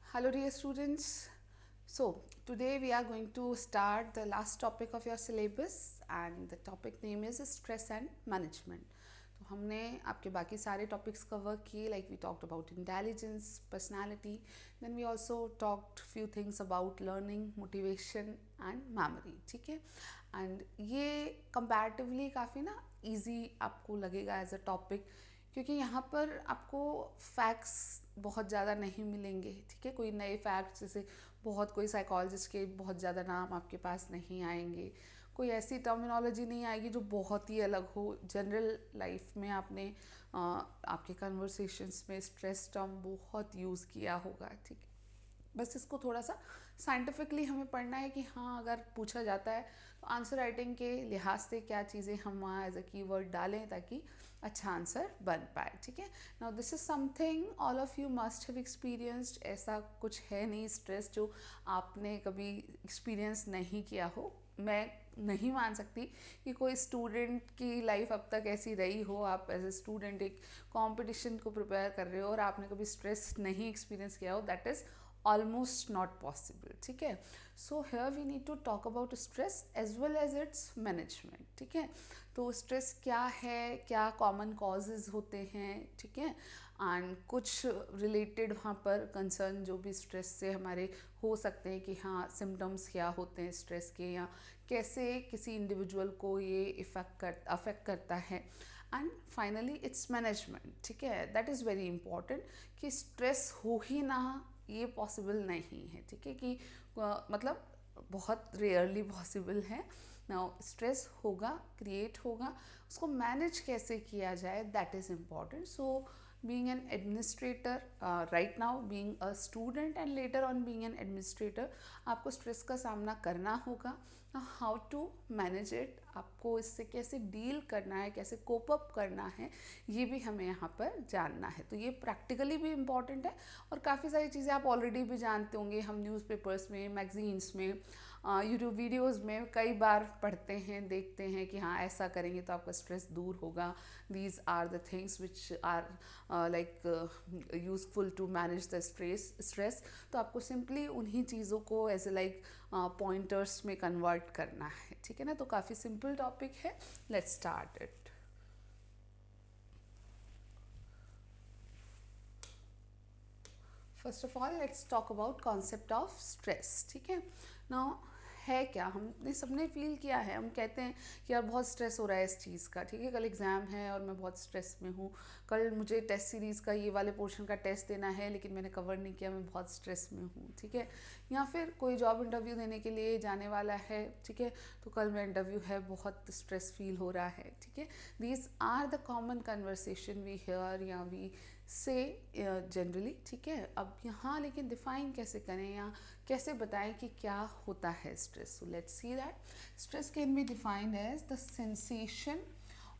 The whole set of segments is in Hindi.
Hello dear students. So today we are going to start the last topic of your syllabus and the topic name is stress and management. तो हमने आपके बाकी सारे टॉपिक्स कवर किए like we talked about intelligence personality then we also talked few things about learning motivation and memory ठीक है एंड ये कंपैरेटिवली काफ़ी ना इजी आपको लगेगा एज अ टॉपिक क्योंकि यहाँ पर आपको फैक्ट्स बहुत ज़्यादा नहीं मिलेंगे ठीक है कोई नए फैक्ट्स जैसे बहुत कोई साइकोलॉजिस्ट के बहुत ज़्यादा नाम आपके पास नहीं आएंगे कोई ऐसी टर्मिनोलॉजी नहीं आएगी जो बहुत ही अलग हो जनरल लाइफ में आपने आपके कन्वर्सेशंस में स्ट्रेस टर्म बहुत यूज़ किया होगा ठीक है बस इसको थोड़ा सा साइंटिफिकली हमें पढ़ना है कि हाँ अगर पूछा जाता है तो आंसर राइटिंग के लिहाज से क्या चीज़ें हम वहाँ एज अ कीवर्ड डालें ताकि अच्छा आंसर बन पाए ठीक है now this is something all of you must have experienced ऐसा कुछ है नहीं स्ट्रेस जो आपने कभी एक्सपीरियंस नहीं किया हो मैं नहीं मान सकती कि कोई स्टूडेंट की लाइफ अब तक ऐसी रही हो आप एज ए स्टूडेंट एक कंपटीशन को प्रिपेयर कर रहे हो और आपने कभी स्ट्रेस नहीं एक्सपीरियंस किया हो that is almost not possible ठीक है so here we need to talk about stress as well as its management ठीक है तो स्ट्रेस क्या है क्या कॉमन कॉजेज होते हैं ठीक है एंड कुछ रिलेटेड वहाँ पर कंसर्न जो भी स्ट्रेस से हमारे हो सकते हैं कि हाँ सिम्टम्स क्या होते हैं स्ट्रेस के या कैसे किसी इंडिविजुअल को ये अफेक्ट करता है एंड फाइनली इट्स मैनेजमेंट ठीक है दैट इज़ वेरी इंपॉर्टेंट कि स्ट्रेस हो ही ना ये पॉसिबल नहीं है ठीक है कि मतलब बहुत रेयरली पॉसिबल है नाउ स्ट्रेस होगा क्रिएट होगा उसको मैनेज कैसे किया जाए that is important so being an administrator right now being a student and later on being an administrator आपको स्ट्रेस का सामना करना होगा हाउ टू मैनेज इट आपको इससे कैसे डील करना है कैसे कोप अप करना है ये भी हमें यहाँ पर जानना है तो ये प्रैक्टिकली भी इम्पॉर्टेंट है और काफ़ी सारी चीज़ें आप ऑलरेडी भी जानते होंगे हम न्यूज़पेपर्स में मैगजीन्स में यूट्यूब वीडियोज़ में कई बार पढ़ते हैं देखते हैं कि हाँ ऐसा करेंगे तो आपका स्ट्रेस दूर होगा these are the things which are like useful to manage the stress तो आपको सिंपली उन्हीं चीज़ों को एज ए लाइक पॉइंटर्स में कन्वर्ट करना है ठीक है ना तो काफ़ी सिंपल टॉपिक है let's start it first of all let's talk about concept of stress ठीक है नाउ है क्या हमने सबने फील किया है हम कहते हैं कि यार बहुत स्ट्रेस हो रहा है इस चीज़ का ठीक है कल एग्ज़ाम है और मैं बहुत स्ट्रेस में हूँ कल मुझे टेस्ट सीरीज़ का ये वाले पोर्शन का टेस्ट देना है लेकिन मैंने कवर नहीं किया मैं बहुत स्ट्रेस में हूँ ठीक है या फिर कोई जॉब इंटरव्यू देने के लिए जाने वाला है ठीक है तो कल मेरा इंटरव्यू है बहुत स्ट्रेस फील हो रहा है ठीक है these are the common conversation we hear या वी से जनरली ठीक है अब यहाँ लेकिन डिफाइन कैसे करें या कैसे बताएं कि क्या होता है stress so let's see that stress can be defined as the sensation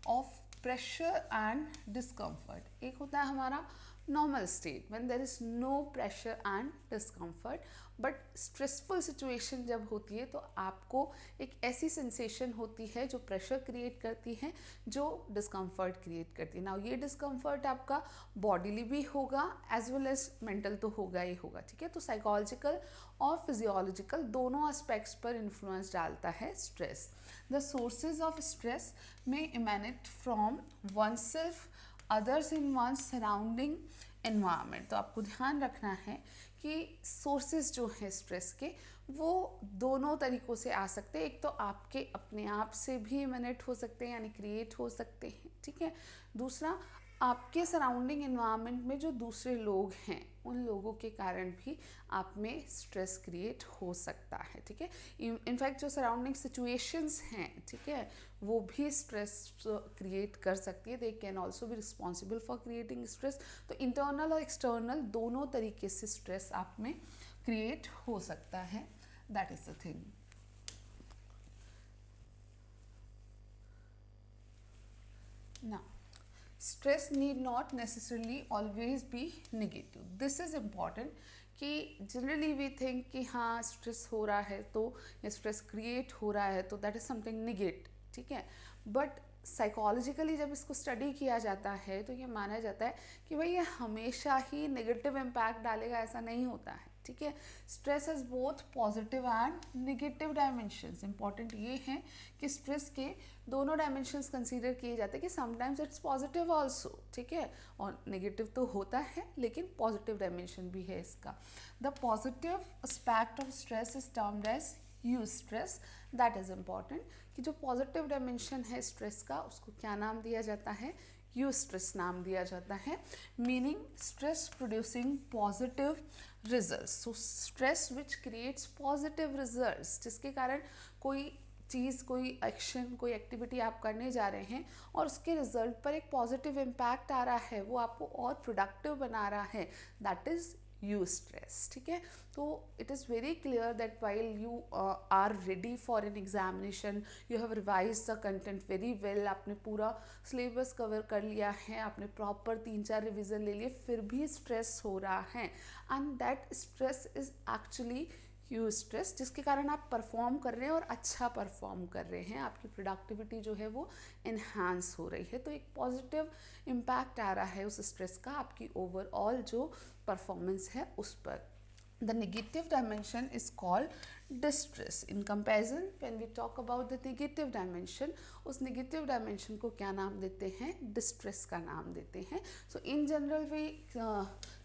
of pressure and discomfort एक होता है हमारा normal state when there is no pressure and discomfort but stressful situation जब होती है तो आपको एक ऐसी sensation होती है जो pressure create करती है जो discomfort create करती है now ये discomfort आपका bodily भी होगा as well as mental तो होगा ही होगा ठीक है तो psychological और physiological दोनों aspects पर influence डालता है stress the sources of stress may emanate from oneself others in one surrounding environment तो आपको ध्यान रखना है कि सोर्सेज जो है स्ट्रेस के वो दोनों तरीक़ों से आ सकते हैं एक तो आपके अपने आप से भी इमनेट हो सकते हैं यानी क्रिएट हो सकते हैं ठीक है दूसरा आपके सराउंडिंग एनवायरनमेंट में जो दूसरे लोग हैं उन लोगों के कारण भी आप में स्ट्रेस क्रिएट हो सकता है ठीक है इनफैक्ट जो सराउंडिंग सिचुएशंस हैं ठीक है वो भी स्ट्रेस क्रिएट कर सकती है they can also be responsible for creating stress तो इंटरनल और एक्सटर्नल दोनों तरीके से स्ट्रेस आप में क्रिएट हो सकता है दैट इज़ द थिंग ना stress need not necessarily always be negative this is important कि जनरली वी थिंक कि हाँ स्ट्रेस हो रहा है तो या स्ट्रेस क्रिएट हो रहा है तो दैट इज़ समथिंग निगेट ठीक है बट साइकोलॉजिकली जब इसको स्टडी किया जाता है तो ये माना जाता है कि भाई ये हमेशा ही नेगेटिव इम्पैक्ट डालेगा, ऐसा नहीं होता है, ठीक है। Stress has both positive and negative dimensions. Important ये है कि स्ट्रेस के दोनों डायमेंशंस कंसीडर किए जाते हैं कि समटाइम्स इट्स पॉजिटिव ऑल्सो, ठीक है, और नेगेटिव तो होता है लेकिन पॉजिटिव डायमेंशन भी है इसका। The positive aspect of stress is termed as eustress. That is important कि जो पॉजिटिव डायमेंशन है स्ट्रेस का उसको क्या नाम दिया जाता है, यूस्ट्रेस नाम दिया जाता है, meaning stress producing positive results. So stress which creates positive results, जिसके कारण कोई चीज़, कोई एक्शन, कोई एक्टिविटी आप करने जा रहे हैं और उसके रिजल्ट पर एक पॉजिटिव इम्पैक्ट आ रहा है, वो आपको और प्रोडक्टिव बना रहा है, दैट इज़ यूस्ट्रेस, ठीक है। तो it is very clear that while you are ready for an examination, you have revise the content very well, आपने पूरा सिलेबस कवर कर लिया है, आपने प्रॉपर 3-4 रिविज़न ले लिए, फिर भी स्ट्रेस हो रहा है, and that stress is actually eustress, जिसके कारण आप परफॉर्म कर रहे हैं और अच्छा परफॉर्म कर रहे हैं, आपकी प्रोडक्टिविटी जो है वो इन्हांस हो रही है। तो एक पॉजिटिव इम्पैक्ट आ रहा है उस स्ट्रेस का आपकी ओवरऑल जो परफॉर्मेंस है उस पर। The negative dimension is called distress. In comparison, when we talk about the negative dimension, उस negative dimension को क्या नाम देते हैं, distress का नाम देते हैं। So in general we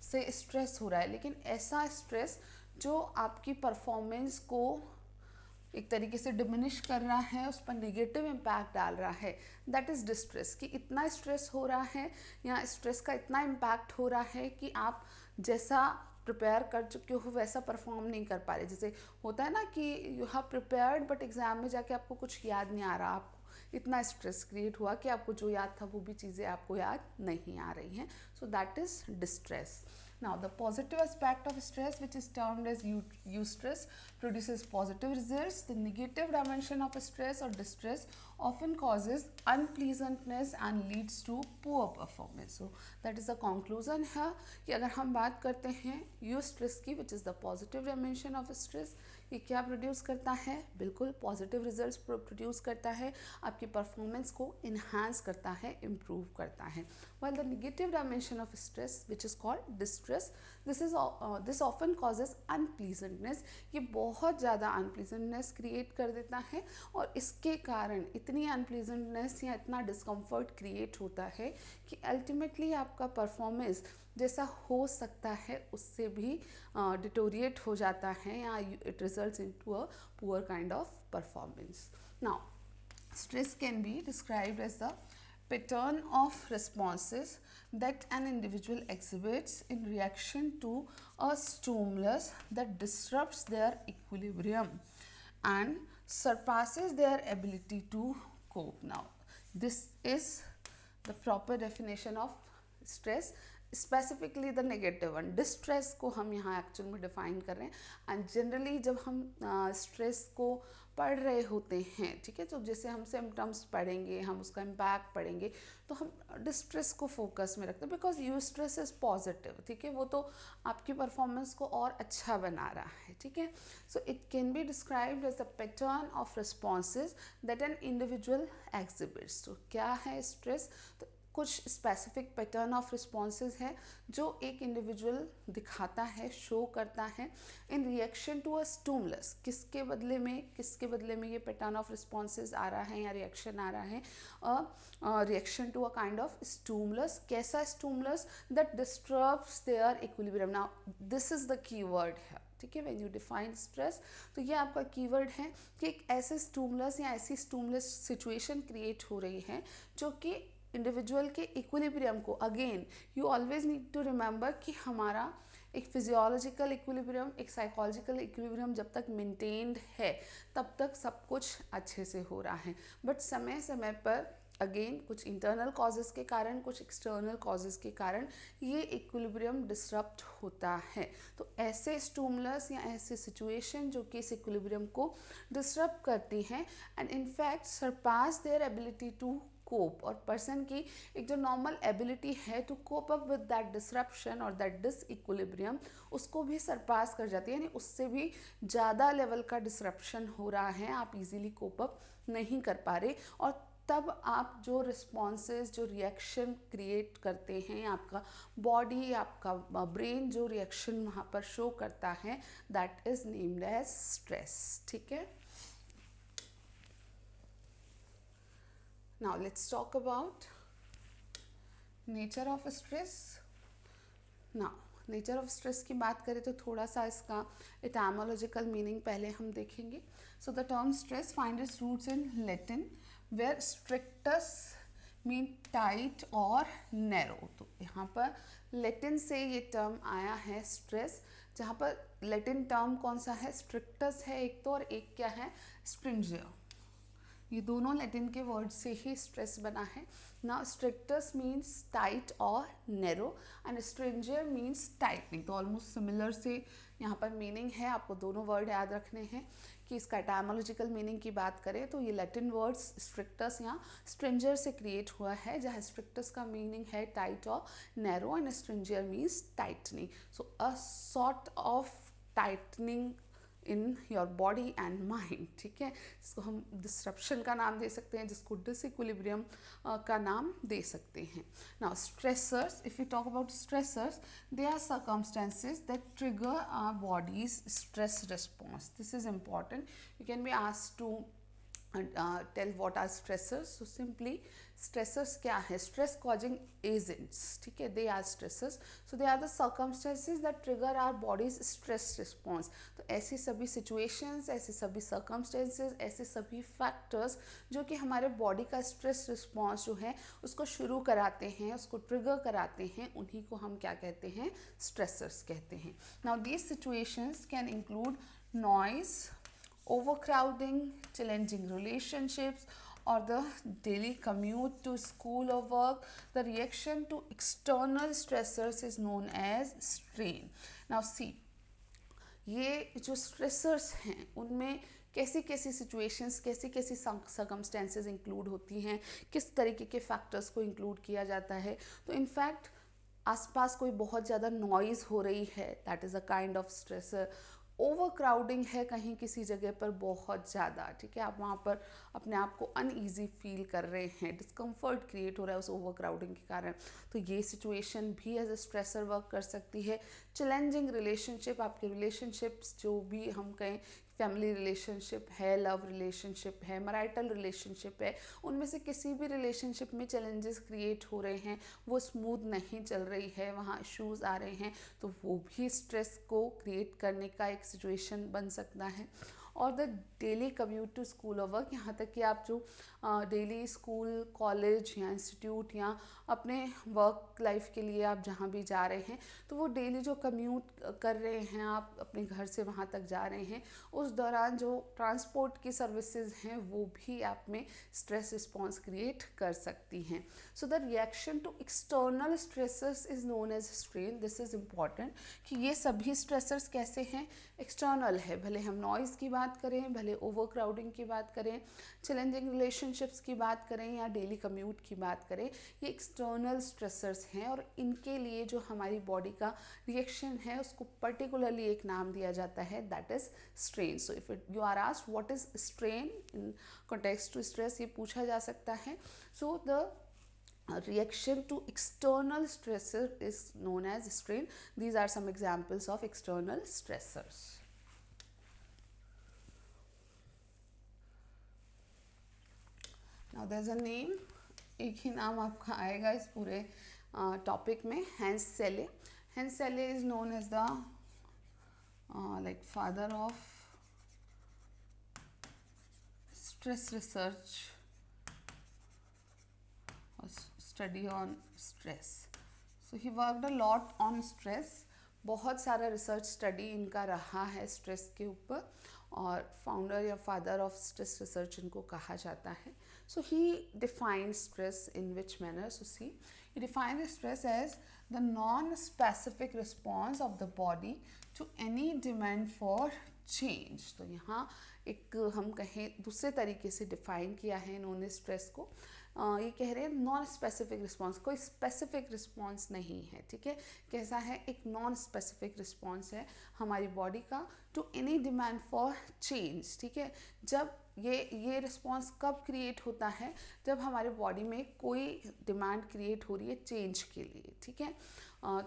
से stress हो रहा है, लेकिन ऐसा stress जो आपकी परफॉर्मेंस को एक तरीके से डिमिनिश कर रहा है, उस पर नेगेटिव इम्पैक्ट डाल रहा है, दैट इज़ डिस्ट्रेस। कि इतना स्ट्रेस हो रहा है या स्ट्रेस का इतना इम्पैक्ट हो रहा है कि आप जैसा प्रिपेयर कर चुके हो वैसा परफॉर्म नहीं कर पा रहे। जैसे होता है ना कि you have prepared but exam में जाके आपको कुछ याद नहीं आ रहा, आपको इतना स्ट्रेस क्रिएट हुआ कि आपको जो याद था वो भी चीज़ें आपको याद नहीं आ रही हैं, सो that is distress. Now, the positive aspect of stress, which is termed as eustress, produces positive results. The negative dimension of stress or distress often causes unpleasantness and leads to poor performance. So, that is the conclusion here कि अगर हम बात करते हैं eustress की, which is the positive dimension of stress, ये क्या प्रोड्यूस करता है, बिल्कुल पॉजिटिव रिजल्ट्स प्रोड्यूस करता है, आपकी परफॉर्मेंस को इन्हांस करता है, इम्प्रूव करता है। while the negative dimension of stress, which is called distress, this often causes unpleasantness, ये बहुत ज़्यादा अनप्लीजेंटनेस क्रिएट कर देता है और इसके कारण इतनी अनप्लीजेंटनेस या इतना डिस्कम्फर्ट क्रिएट होता है कि अल्टीमेटली आपका परफॉर्मेंस जैसा हो सकता है उससे भी डिटोरिएट हो जाता है या it results into a poor kind of performance. Now stress can be described as the pattern of responses that an individual exhibits in reaction to a stimulus that disrupts their equilibrium and surpasses their ability to cope. Now, this is the proper definition of stress, specifically the negative one. Distress को हम यहाँ एक्चुअल में डिफाइन कर रहे हैं एंड जनरली जब हम स्ट्रेस को पढ़ रहे होते हैं, ठीक है, तो जैसे हम सिम्टम्स पढ़ेंगे, हम उसका इम्पैक्ट पढ़ेंगे, तो हम डिस्ट्रेस को फोकस में रखते हैं बिकॉज यूस्ट्रेस इज़ पॉजिटिव, ठीक है, वो तो आपकी परफॉर्मेंस को और अच्छा बना रहा है, ठीक है। So it can be described as the pattern of responses that an individual exhibits. तो क्या है स्ट्रेस, तो कुछ स्पेसिफिक पैटर्न ऑफ रिस्पॉन्सेज है जो एक इंडिविजुअल दिखाता है, शो करता है इन रिएक्शन टू अ स्टिमुलस। किसके बदले में ये पैटर्न ऑफ रिस्पॉन्सेज आ रहा है या रिएक्शन आ रहा है, reaction to a kind of stimulus. कैसा stimulus, that disturbs their equilibrium. Now this is the key word है, ठीक है, व्हेन यू डिफाइन स्ट्रेस, तो ये आपका कीवर्ड है कि एक ऐसे स्टिमुलस या ऐसी स्टिमुलस सिचुएशन क्रिएट हो रही है जो कि इंडिविजुअल के इक्विलिब्रियम को, again you always need to remember कि हमारा एक फिजियोलॉजिकल इक्विलिब्रियम, एक साइकोलॉजिकल इक्विलिब्रियम जब तक मेंटेन्ड है तब तक सब कुछ अच्छे से हो रहा है, बट समय समय पर अगेन कुछ इंटरनल कॉजेज़ के कारण, कुछ एक्सटर्नल कॉजेज़ के कारण ये इक्विलिब्रियम डिसरप्ट होता है। तो ऐसे स्टिमुलस या ऐसे सिचुएशन जो कि इस इक्विलिब्रियम को डिसरप्ट करती हैं and in fact surpass their ability to cope, और पर्सन की एक जो नॉर्मल एबिलिटी है to cope up with that disruption और दैट डिसइक्विलिब्रियम, उसको भी सरपास कर जाती है, यानी उससे भी ज़्यादा लेवल का डिसरप्शन हो रहा है, आप इजीली कोप अप नहीं कर पा रहे और तब आप जो रिस्पॉन्सेज, जो रिएक्शन क्रिएट करते हैं, आपका बॉडी, आपका ब्रेन जो रिएक्शन वहाँ पर शो करता है, that is named as stress. ठीक है. Now let's talk about nature of stress. Now nature of stress की बात करें तो थोड़ा सा इसका एटामोलॉजिकल मीनिंग पहले हम देखेंगे. So the term stress find its roots in Latin where strictus mean tight और नैरो. तो यहाँ पर लैटिन से ये टर्म आया है स्ट्रेस, जहाँ पर लैटिन टर्म कौन सा है, स्ट्रिक्टस है एक तो, और एक क्या है, स्ट्रिंजियर. ये दोनों लैटिन के वर्ड से ही स्ट्रेस बना है. ना स्ट्रिक्टस मीन्स टाइट और narrow and stringere means tightening. तो ऑलमोस्ट सिमिलर से यहाँ पर मीनिंग है. आपको दोनों वर्ड याद रखने हैं कि इसका एटामोलॉजिकल मीनिंग की बात करें तो ये लैटिन वर्ड्स स्ट्रिक्टस या स्ट्रिंजियर से क्रिएट हुआ है, जहाँ स्ट्रिक्टस का मीनिंग है टाइट और narrow and stringere means tightening. So a sort of tightening in your body and mind. ठीक है, जिसको हम डिस्रप्शन का नाम दे सकते हैं, जिसको डिसइक्विलिब्रियम का नाम दे सकते हैं. Now stressors, if you talk about stressors, they are circumstances that trigger our body's stress response. This is important. You can be asked to tell what are stressors. So simply stressors क्या है, stress causing agents. ठीक है, they are stressors. So they are the circumstances that trigger our body's stress response. तो ऐसी सभी situations, ऐसे सभी circumstances, ऐसे सभी factors जो कि हमारे body का stress response जो है उसको शुरू कराते हैं, उसको trigger कराते हैं, उन्हीं को हम क्या कहते हैं, stressors कहते हैं. Now these situations can include noise, overcrowding, challenging relationships, or the daily commute to school or work. The reaction to external stressors is known as strain. Now see, ये जो stressors हैं उनमें कैसी कैसी सिचुएशंस, कैसी कैसी सर्कमस्टेंसेस इंक्लूड होती हैं, किस तरीके के फैक्टर्स को इंक्लूड किया जाता है. तो इनफैक्ट आसपास कोई बहुत ज़्यादा नॉइज़ हो रही है, that is a kind of stressor. Over crowding है कहीं किसी जगह पर बहुत ज़्यादा, ठीक है, आप वहाँ पर अपने आप को अनईजी फील कर रहे हैं, डिस्कम्फर्ट क्रिएट हो रहा है उस ओवर क्राउडिंग के कारण, तो ये सिचुएशन भी एज अ स्ट्रेसर वर्क कर सकती है. चैलेंजिंग रिलेशनशिप, आपके रिलेशनशिप्स जो भी हम कहें, फैमिली रिलेशनशिप है, लव रिलेशनशिप है, मैरिटल रिलेशनशिप है, उनमें से किसी भी रिलेशनशिप में चैलेंजेस क्रिएट हो रहे हैं, वो स्मूथ नहीं चल रही है, वहाँ इश्यूज़ आ रहे हैं, तो वो भी स्ट्रेस को क्रिएट करने का एक सिचुएशन बन सकता है. और the daily commute to school और वर्क, यहाँ तक कि आप जो डेली स्कूल, कॉलेज या इंस्टीट्यूट या अपने वर्क लाइफ के लिए आप जहाँ भी जा रहे हैं, तो वो डेली जो कम्यूट कर रहे हैं, आप अपने घर से वहाँ तक जा रहे हैं, उस दौरान जो ट्रांसपोर्ट की सर्विसेज हैं वो भी आप में स्ट्रेस रिस्पॉन्स क्रिएट कर सकती हैं. So the reaction to external stressors is known as strain. This is important कि ये सभी स्ट्रेसर्स कैसे हैं, एक्सटर्नल है, भले हम नॉइज़ की बात करें, भले ओवर क्राउडिंग की बात करें, चैलेंजिंग रिलेशनशिप्स की बात करें या डेली कम्यूट की बात करें, ये एक्सटर्नल स्ट्रेसर्स हैं और इनके लिए जो हमारी बॉडी का रिएक्शन है उसको पर्टिकुलरली एक नाम दिया जाता है, that is strain. So if you are asked what is strain in context to stress, ये पूछा जा सकता है. So the reaction to external stressor is known as strain. These are some examples of external stressors. Now there's a name, एक ही नाम आपका आएगा इस पूरे टॉपिक में, Hans Selye. Hans Selye is known as the like father of stress research, study on stress. So he worked a lot on stress. बहुत सारा रिसर्च स्टडी इनका रहा है स्ट्रेस के ऊपर, और फाउंडर या फादर ऑफ स्ट्रेस रिसर्च इनको कहा जाता है. So he defined stress in which manner. So see, he defined stress as the non-specific response of the body to any demand for change. तो यहाँ एक हम कहें दूसरे तरीके से डिफाइन किया है इन्होंने स्ट्रेस को. ये कह रहे हैं नॉन स्पेसिफिक रिस्पॉन्स, कोई स्पेसिफिक रिस्पॉन्स नहीं है, ठीक है. कैसा है, एक नॉन स्पेसिफिक रिस्पॉन्स है हमारी बॉडी का to any demand for change. ठीक है, जब ये रिस्पॉन्स कब क्रिएट होता है, जब हमारे बॉडी में कोई डिमांड क्रिएट हो रही है चेंज के लिए, ठीक है।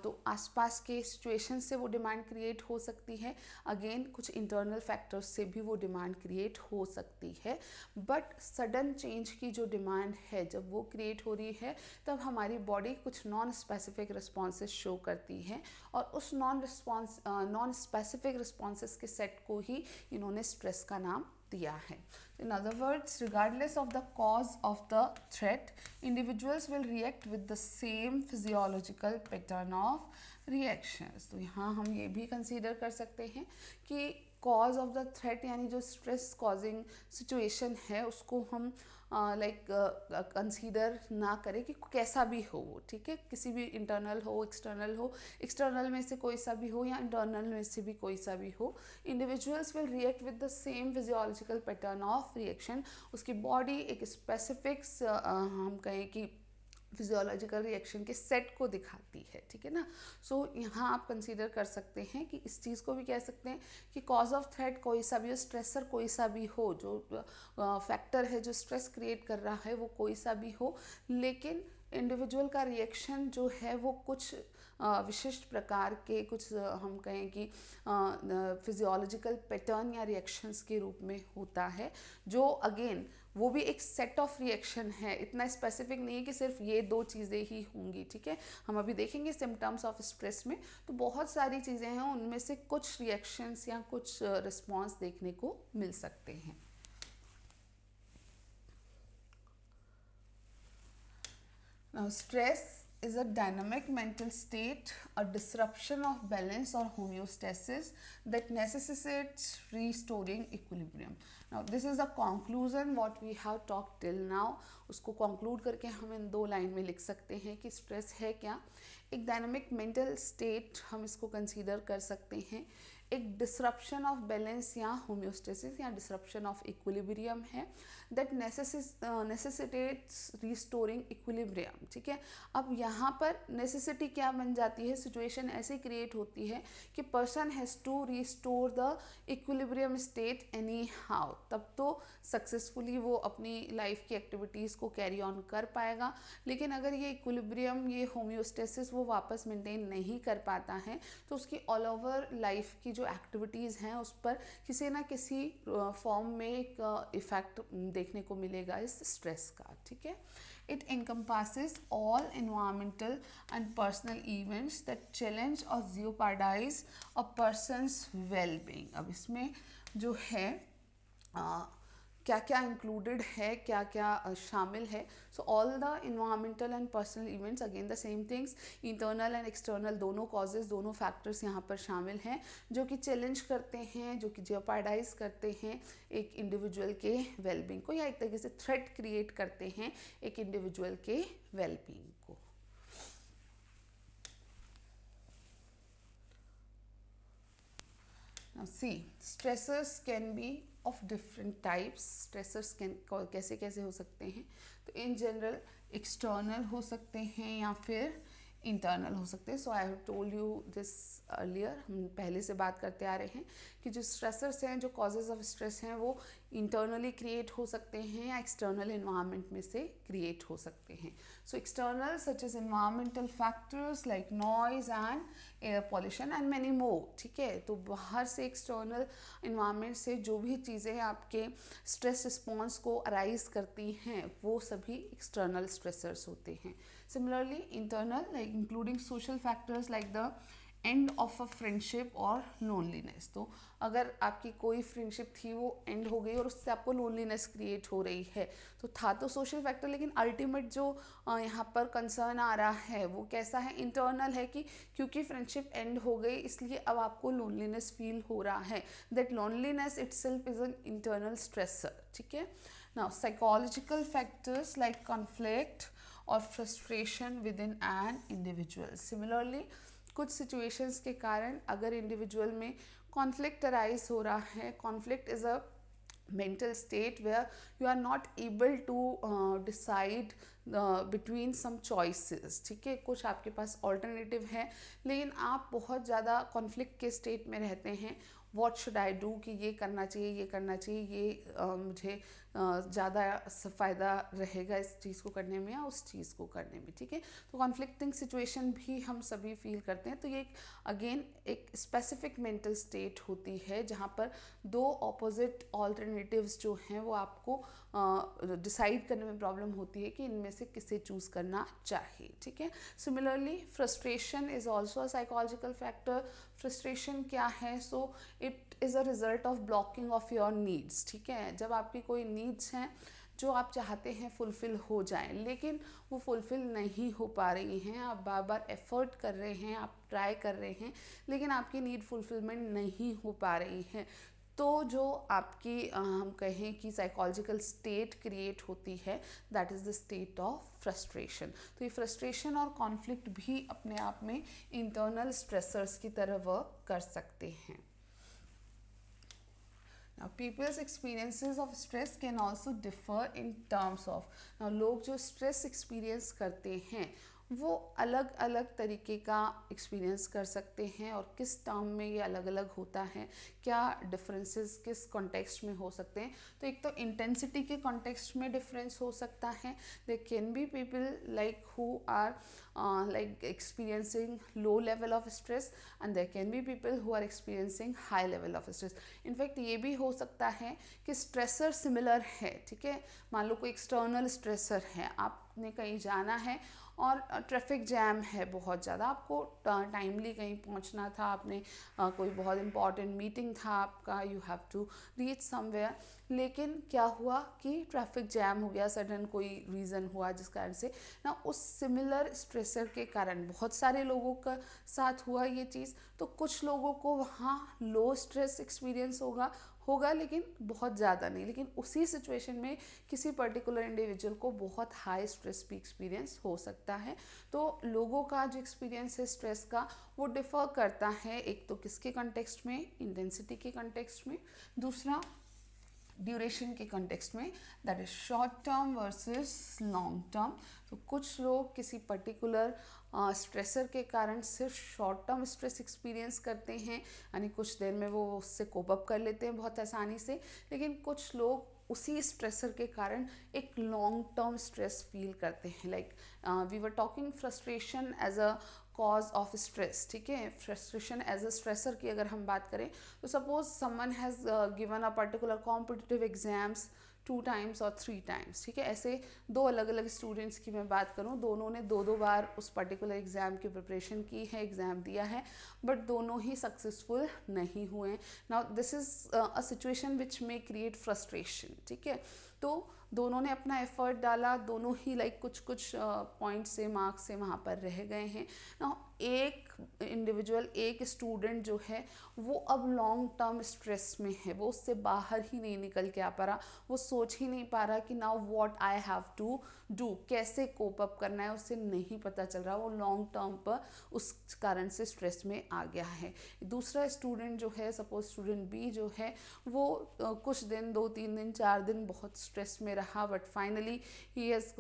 तो आसपास के सिचुएशन से वो डिमांड क्रिएट हो सकती है, अगेन कुछ इंटरनल फैक्टर्स से भी वो डिमांड क्रिएट हो सकती है। बट सडन चेंज की जो डिमांड है जब वो क्रिएट हो रही है, तब हमारी बॉडी कुछ नॉन स्पेसिफिक रिस्पॉन्सेस शो करती है, और उस नॉन स्पेसिफिक रिस्पॉन्सेस के सेट को ही इन्होंने स्ट्रेस का नाम दिया है। In other words, regardless of the cause of the threat, individuals will react with the same physiological pattern of reactions. तो यहाँ हम ये भी कंसीडर कर सकते हैं कि कॉज ऑफ द थ्रेट यानी जो स्ट्रेस कॉजिंग सिचुएशन है उसको हम कंसीडर ना करें कि कैसा भी हो, ठीक है, किसी भी इंटरनल हो एक्सटर्नल में से कोई सा भी हो या इंटरनल में से भी कोई सा भी हो, individuals will react with the same physiological pattern of reaction. उसकी बॉडी एक स्पेसिफिक्स हम कहें कि फिजियोलॉजिकल रिएक्शन के सेट को दिखाती है, ठीक है ना। सो यहाँ आप कंसीडर कर सकते हैं कि इस चीज़ को भी कह सकते हैं कि कॉज ऑफ थ्रेट कोई सा भी हो, स्ट्रेसर कोई सा भी हो, जो फैक्टर है जो स्ट्रेस क्रिएट कर रहा है वो कोई सा भी हो, लेकिन इंडिविजुअल का रिएक्शन जो है वो कुछ विशिष्ट प्रकार के कुछ हम कहें कि फिजियोलॉजिकल पैटर्न या रिएक्शंस के रूप में होता है, जो अगेन वो भी एक सेट ऑफ रिएक्शन है, इतना स्पेसिफिक नहीं है कि सिर्फ ये दो चीज़ें ही होंगी, ठीक है। हम अभी देखेंगे सिम्टम्स ऑफ स्ट्रेस में तो बहुत सारी चीज़ें हैं, उनमें से कुछ रिएक्शंस या कुछ रिस्पॉन्स देखने को मिल सकते हैं। Now, stress is a dynamic mental state, a disruption of balance or homeostasis that necessitates restoring equilibrium. Now, this is the conclusion what we have talked till now. उसको conclude करके हम इन दो लाइन में लिख सकते हैं कि stress है क्या, एक डायनामिक मेंटल स्टेट हम इसको कंसीडर कर सकते हैं, एक डिसरप्शन ऑफ बैलेंस या होम्योस्टेसिस या डिसरप्शन ऑफ इक्विलिब्रियम है, दैट नेसेसिटेट्स रिस्टोरिंग इक्विलिब्रियम, ठीक है। अब यहाँ पर नेसेसिटी क्या बन जाती है, सिचुएशन ऐसी क्रिएट होती है कि person has to restore the equilibrium state anyhow, तब तो सक्सेसफुली वो अपनी लाइफ की एक्टिविटीज़ को कैरी ऑन कर पाएगा। लेकिन अगर ये इक्विलिब्रियम, ये होम्योस्टेसिस वो वापस मेंटेन नहीं कर पाता है तो उसकी ऑल ओवर लाइफ की जो एक्टिविटीज़ हैं उस पर किसी ना किसी फॉर्म में एक इफ़ेक्ट देखने को मिलेगा इस स्ट्रेस का, ठीक है। It encompasses all environmental and personal events that challenge or jeopardize a person's well-being. अब इसमें जो है क्या क्या इंक्लूडेड है, क्या क्या शामिल है, so all the environmental and personal events, again the same things, internal and external दोनों कॉजेज, दोनों फैक्टर्स यहाँ पर शामिल हैं जो कि चैलेंज करते हैं, जो कि जेओपार्डाइज करते हैं एक इंडिविजुअल के वेलबींग को, या एक तरीके से थ्रेट क्रिएट करते हैं एक इंडिविजुअल के वेलबींग को। Now see, stressors can be of different types. Stressors कैसे कैसे हो सकते हैं, तो इन जनरल एक्सटर्नल हो सकते हैं या फिर इंटरनल हो सकते हैं। So I have told you this earlier, हम पहले से बात करते आ रहे हैं कि जो स्ट्रेसर्स हैं, जो कॉजेज ऑफ स्ट्रेस हैं, वो इंटरनली क्रिएट हो सकते हैं या एक्सटर्नल इन्वायरमेंट में से क्रिएट हो सकते हैं। So external such as environmental factors like noise and air pollution and many more, ठीक है। तो बाहर से एक्सटर्नल इन्वायरमेंट से जो भी चीज़ें आपके स्ट्रेस रिस्पॉन्स को अराइज करती हैं वो सभी एक्सटर्नल स्ट्रेसर्स होते हैं। Similarly internal like including social factors like the end of a friendship और लोनलीनेस। तो अगर आपकी कोई फ्रेंडशिप थी वो एंड हो गई और उससे आपको लोनलीनेस क्रिएट हो रही है, तो था तो सोशल फैक्टर, लेकिन अल्टीमेट जो यहाँ पर कंसर्न आ रहा है वो कैसा है, इंटरनल है कि क्योंकि फ्रेंडशिप एंड हो गई इसलिए अब आपको लोनलीनेस फील हो रहा है। That loneliness itself is an internal stressor, ठीक है। Now psychological factors like conflict और frustration within an individual. Similarly कुछ सिचुएशंस के कारण अगर इंडिविजुअल में कॉन्फ्लिक्ट अराइज हो रहा है, conflict is a mental state where you are not able to decide between some choices, ठीक है। कुछ आपके पास ऑल्टरनेटिव है लेकिन आप बहुत ज़्यादा कॉन्फ्लिक्ट के स्टेट में रहते हैं, व्हाट शुड आई डू, कि ये करना चाहिए, ये करना चाहिए, ये मुझे ज़्यादा फ़ायदा रहेगा इस चीज़ को करने में या उस चीज़ को करने में, ठीक है। तो कॉन्फ्लिक्टिंग सिचुएशन भी हम सभी फील करते हैं। तो ये अगेन एक स्पेसिफिक मेंटल स्टेट होती है जहाँ पर दो ऑपोजिट ऑल्टरनेटिव्स जो हैं वो आपको डिसाइड करने में प्रॉब्लम होती है कि इनमें से किसे चूज़ करना चाहिए, ठीक है। Similarly frustration is also a psychological factor. Frustration क्या है? So it is a result of blocking of your needs, ठीक है। जब आपकी कोई नीड्स हैं जो आप चाहते हैं फुलफ़िल हो जाएं, लेकिन वो फुलफ़िल नहीं हो पा रही हैं, आप बार बार एफ़र्ट कर रहे हैं, आप ट्राई कर रहे हैं, लेकिन आपकी नीड फुलफ़िलमेंट नहीं हो पा रही है, तो जो आपकी हम कहें कि साइकोलॉजिकल स्टेट क्रिएट होती है, that is the state of frustration. तो ये फ्रस्ट्रेशन और कॉन्फ्लिक्ट भी अपने आप में इंटरनल स्ट्रेसर्स की तरह वर्क कर सकते हैं। Now, people's experiences of stress can also differ in terms of, now लोग जो stress experience करते हैं वो अलग अलग तरीके का एक्सपीरियंस कर सकते हैं, और किस टर्म में ये अलग अलग होता है, क्या डिफरेंसेस किस कॉन्टेक्स्ट में हो सकते हैं। तो एक तो इंटेंसिटी के कॉन्टेक्स्ट में डिफरेंस हो सकता है। They can be people like who are like experiencing low level of stress, and there can be people who are experiencing high level of stress. In fact ये भी हो सकता है कि स्ट्रेसर सिमिलर है, ठीक है। मान लो कोई एक्सटर्नल स्ट्रेसर है, आपने कहीं जाना है और ट्रैफिक जैम है बहुत ज़्यादा, आपको टाइमली कहीं पहुंचना था, आपने कोई बहुत इंपॉर्टेंट मीटिंग था आपका, you have to reach somewhere, लेकिन क्या हुआ कि ट्रैफिक जैम हो गया, सडन कोई रीज़न हुआ जिस कारण से ना उस सिमिलर स्ट्रेसर के कारण बहुत सारे लोगों का साथ हुआ ये चीज़, तो कुछ लोगों को वहाँ लो स्ट्रेस एक्सपीरियंस होगा लेकिन बहुत ज़्यादा नहीं, लेकिन उसी सिचुएशन में किसी पर्टिकुलर इंडिविजुअल को बहुत हाई स्ट्रेस भी एक्सपीरियंस हो सकता है। तो लोगों का जो एक्सपीरियंस है स्ट्रेस का वो डिफ़र करता है, एक तो किसके कंटेक्स्ट में, इंटेंसिटी के कंटेक्स्ट में, दूसरा ड्यूरेशन के कंटेक्स्ट में, that is short term versus long term. तो कुछ लोग किसी पर्टिकुलर स्ट्रेसर के कारण सिर्फ शॉर्ट टर्म स्ट्रेस एक्सपीरियंस करते हैं, यानी कुछ देर में वो उससे कोप अप कर लेते हैं बहुत आसानी से, लेकिन कुछ लोग उसी स्ट्रेसर के कारण एक लॉन्ग टर्म स्ट्रेस फील करते हैं। Like we were talking frustration as a cause of stress, ठीक है। फ्रस्ट्रेशन एज अ स्ट्रेसर की अगर हम बात करें तो suppose someone has given a particular competitive exams 2 times और 3 times, ठीक है। ऐसे दो अलग अलग स्टूडेंट्स की मैं बात करूं, दोनों ने दो बार उस पर्टिकुलर एग्ज़ाम की प्रिपरेशन की है, एग्ज़ाम दिया है, बट दोनों ही सक्सेसफुल नहीं हुए। Now this is a situation which may create frustration, ठीक है। तो दोनों ने अपना एफर्ट डाला, दोनों ही लाइक कुछ पॉइंट से मार्क्स से वहाँ पर रह गए हैं ना। एक इंडिविजुअल, एक स्टूडेंट जो है वो अब लॉन्ग टर्म स्ट्रेस में है, वो उससे बाहर ही नहीं निकल के आ पा रहा, वो सोच ही नहीं पा रहा कि now what I have to do, कैसे कोप अप करना है, उसे नहीं पता चल रहा, वो लॉन्ग टर्म पर उस कारण से स्ट्रेस में आ गया है। दूसरा स्टूडेंट जो है, सपोज स्टूडेंट बी जो है, वो कुछ दिन 2-3 दिन 4 दिन बहुत स्ट्रेस में रहा, but finally he has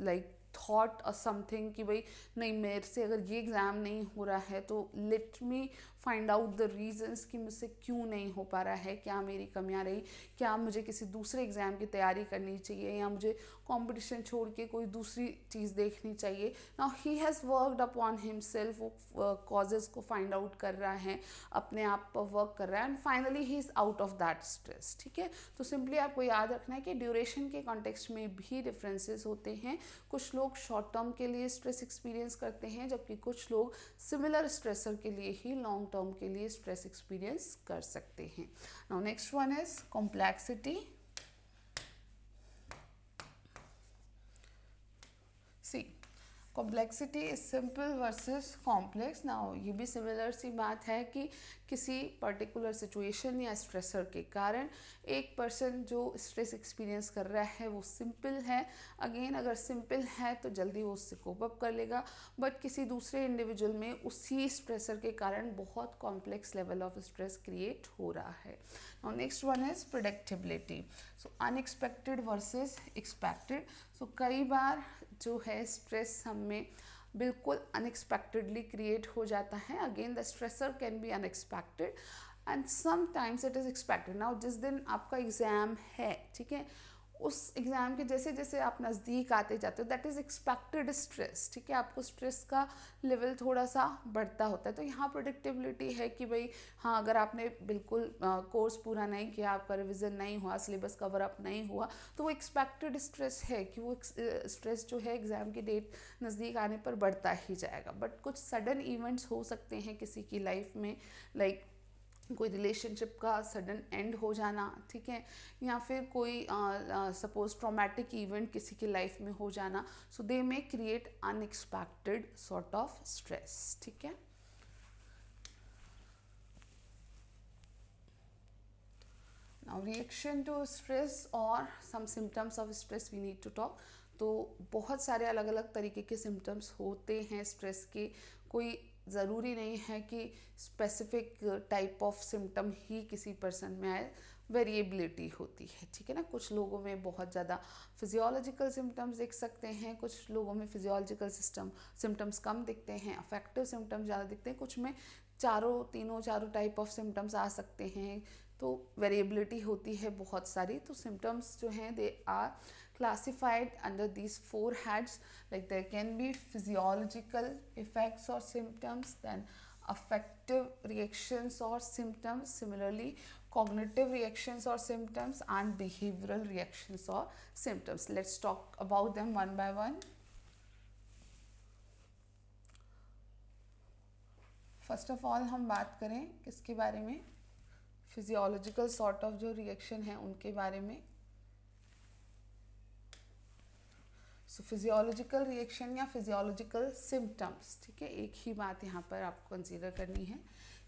like thought और समथिंग कि भाई नहीं, मेरे से अगर ये एग्ज़ाम नहीं हो रहा है तो let me find out the reasons कि मुझसे क्यों नहीं हो पा रहा है, क्या मेरी कमियां रही, क्या मुझे किसी दूसरे एग्ज़ाम की तैयारी करनी चाहिए, या मुझे कंपटीशन छोड़ के कोई दूसरी चीज़ देखनी चाहिए। Now he has worked upon himself, वो कॉजेज़ को फाइंड आउट कर रहा है, अपने आप पर वर्क कर रहा है, and finally he is out of that stress, ठीक है। तो सिंपली आपको याद रखना है कि ड्यूरेशन के कॉन्टेक्स्ट में भी डिफरेंसेस होते हैं। कुछ लोग शॉर्ट टर्म के लिए स्ट्रेस एक्सपीरियंस करते हैं, जबकि कुछ लोग सिमिलर स्ट्रेसर के लिए ही लॉन्ग टर्म के लिए स्ट्रेस एक्सपीरियंस कर सकते हैं। Now next one is complexity. See complexity is simple versus complex. Now ये भी सिमिलर सी बात है कि किसी पर्टिकुलर सिचुएशन या स्ट्रेसर के कारण एक पर्सन जो स्ट्रेस एक्सपीरियंस कर रहा है वो सिंपल है, अगेन अगर सिंपल है तो जल्दी वो उससे कोप अप कर लेगा, बट किसी दूसरे इंडिविजुअल में उसी स्ट्रेसर के कारण बहुत complex level of stress create हो रहा है। Now next one is predictability. So unexpected versus expected. So कई बार जो है स्ट्रेस हमें बिल्कुल अनएक्सपेक्टेडली क्रिएट हो जाता है, again the stressor can be unexpected, and sometimes it is expected. Now जिस दिन आपका एग्ज़ाम है, ठीक है, उस एग्ज़ाम के जैसे जैसे आप नज़दीक आते जाते हो दैट इज़ एक्सपेक्टेड स्ट्रेस, ठीक है, आपको स्ट्रेस का लेवल थोड़ा सा बढ़ता होता है। तो यहाँ प्रोडिक्टेबिलिटी है कि भाई हाँ, अगर आपने बिल्कुल कोर्स पूरा नहीं किया, आपका रिवीजन नहीं हुआ, सिलेबस कवर अप नहीं हुआ, तो वो एक्सपेक्टेड स्ट्रेस है कि वो स्ट्रेस जो है एग्ज़ाम की डेट नज़दीक आने पर बढ़ता ही जाएगा। बट कुछ सडन इवेंट्स हो सकते हैं किसी की लाइफ में, लाइक कोई रिलेशनशिप का सडन एंड हो जाना, ठीक है, या फिर कोई सपोज ट्रॉमेटिक इवेंट किसी की लाइफ में हो जाना, so they may create unexpected sort of stress, ठीक है। नाउ रिएक्शन टू स्ट्रेस और some symptoms of stress we need to talk. तो बहुत सारे अलग अलग तरीके के सिम्टम्स होते हैं स्ट्रेस के, कोई ज़रूरी नहीं है कि स्पेसिफिक टाइप ऑफ सिम्टम ही किसी पर्सन में आए, वेरिएबिलिटी होती है, ठीक है ना। कुछ लोगों में बहुत ज़्यादा फिजियोलॉजिकल सिम्टम्स दिख सकते हैं, कुछ लोगों में फिजियोलॉजिकल सिम्टम्स कम दिखते हैं, अफेक्टिव सिम्टम्स ज़्यादा दिखते हैं, कुछ में चारों टाइप ऑफ सिम्टम्स आ सकते हैं। तो वेरिएबिलिटी होती है बहुत सारी। तो सिम्टम्स जो हैं they are classified under these four heads, like there can be physiological effects or symptoms, then affective reactions or symptoms, similarly cognitive reactions or symptoms, and behavioral reactions or symptoms. Let's talk about them one by one. First of all हम बात करें किसके बारे में, फिजियोलॉजिकल सॉर्ट ऑफ जो रिएक्शन है उनके बारे में। सो फिजियोलॉजिकल रिएक्शन या फिजियोलॉजिकल सिम्टम्स, ठीक है, एक ही बात यहाँ पर आपको कंसीडर करनी है।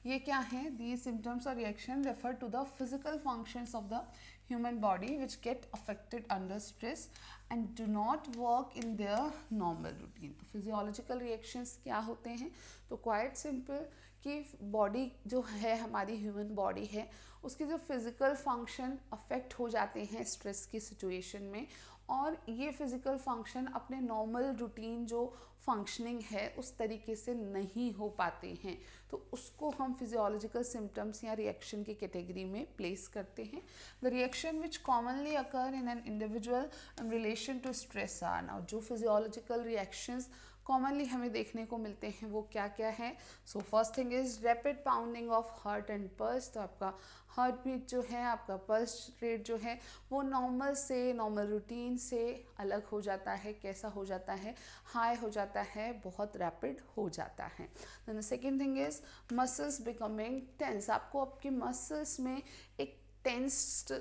ये क्या है, दीज सिम्टम्स और reaction refer to the physical functions of the human body which get affected under stress and do not work in their normal routine. तो फिजियोलॉजिकल रिएक्शंस क्या होते हैं, तो क्वाइट सिंपल कि बॉडी जो है हमारी ह्यूमन बॉडी है उसके जो फिज़िकल फंक्शन अफेक्ट हो जाते हैं स्ट्रेस की सिचुएशन में, और ये फिज़िकल फंक्शन अपने नॉर्मल रूटीन जो फंक्शनिंग है उस तरीके से नहीं हो पाते हैं, तो उसको हम फिजियोलॉजिकल सिम्टम्स या रिएक्शन की कैटेगरी में प्लेस करते हैं। The reaction which commonly occur in an individual in relation to stress are. Now जो फिजियोलॉजिकल रिएक्शंस कॉमनली हमें देखने को मिलते हैं वो क्या क्या है। So first thing is rapid pounding of heart and pulse. तो आपका हार्ट बीट जो है, आपका पल्स रेट जो है वो नॉर्मल रूटीन से अलग हो जाता है। कैसा हो जाता है, हाई हो जाता है, बहुत रैपिड हो जाता है। Then the second thing is muscles becoming tense. आपको आपके मसल्स में एक टेंस्ड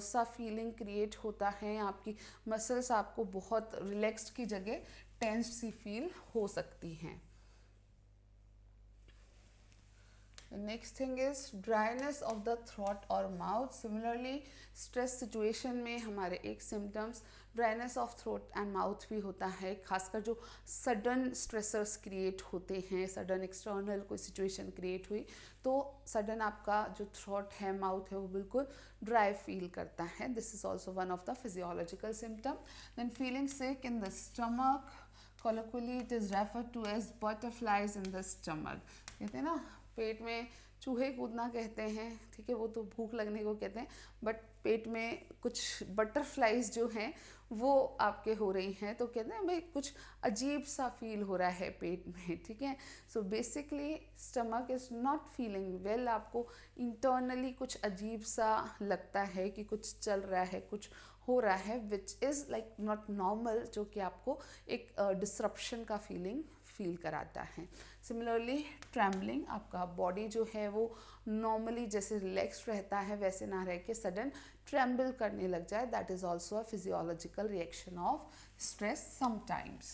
सा फीलिंग क्रिएट होता है, आपकी मसल्स आपको बहुत रिलैक्स्ड की जगह टेंस्ड सी फील हो सकती हैं। The next thing is dryness of the throat or mouth. Similarly, stress situation में हमारे एक symptoms dryness of throat and mouth भी होता है, खासकर जो sudden stressors create होते हैं, sudden external कोई situation create हुई तो sudden आपका जो throat है, mouth है, वो बिल्कुल dry feel करता है. This is also one of the physiological symptom. Then feeling sick in the stomach. Colloquially it is referred to as butterflies in the stomach. कहते हैं ना पेट में चूहे कूदना कहते हैं, ठीक है, वो तो भूख लगने को कहते हैं, बट पेट में कुछ बटरफ्लाइज जो हैं वो आपके हो रही हैं तो कहते हैं भाई कुछ अजीब सा फील हो रहा है पेट में, ठीक है। So basically stomach is not feeling well, आपको इंटरनली कुछ अजीब सा लगता है कि कुछ चल रहा है, कुछ हो रहा है which is like not normal, जो कि आपको एक डिसरप्शन का फील कराता है। सिमिलरली ट्रैम्बलिंग, आपका बॉडी जो है वो नॉर्मली जैसे रिलैक्स्ड रहता है वैसे ना रह के सडन ट्रैम्बल करने लग जाए, that is also a physiological reaction of stress sometimes.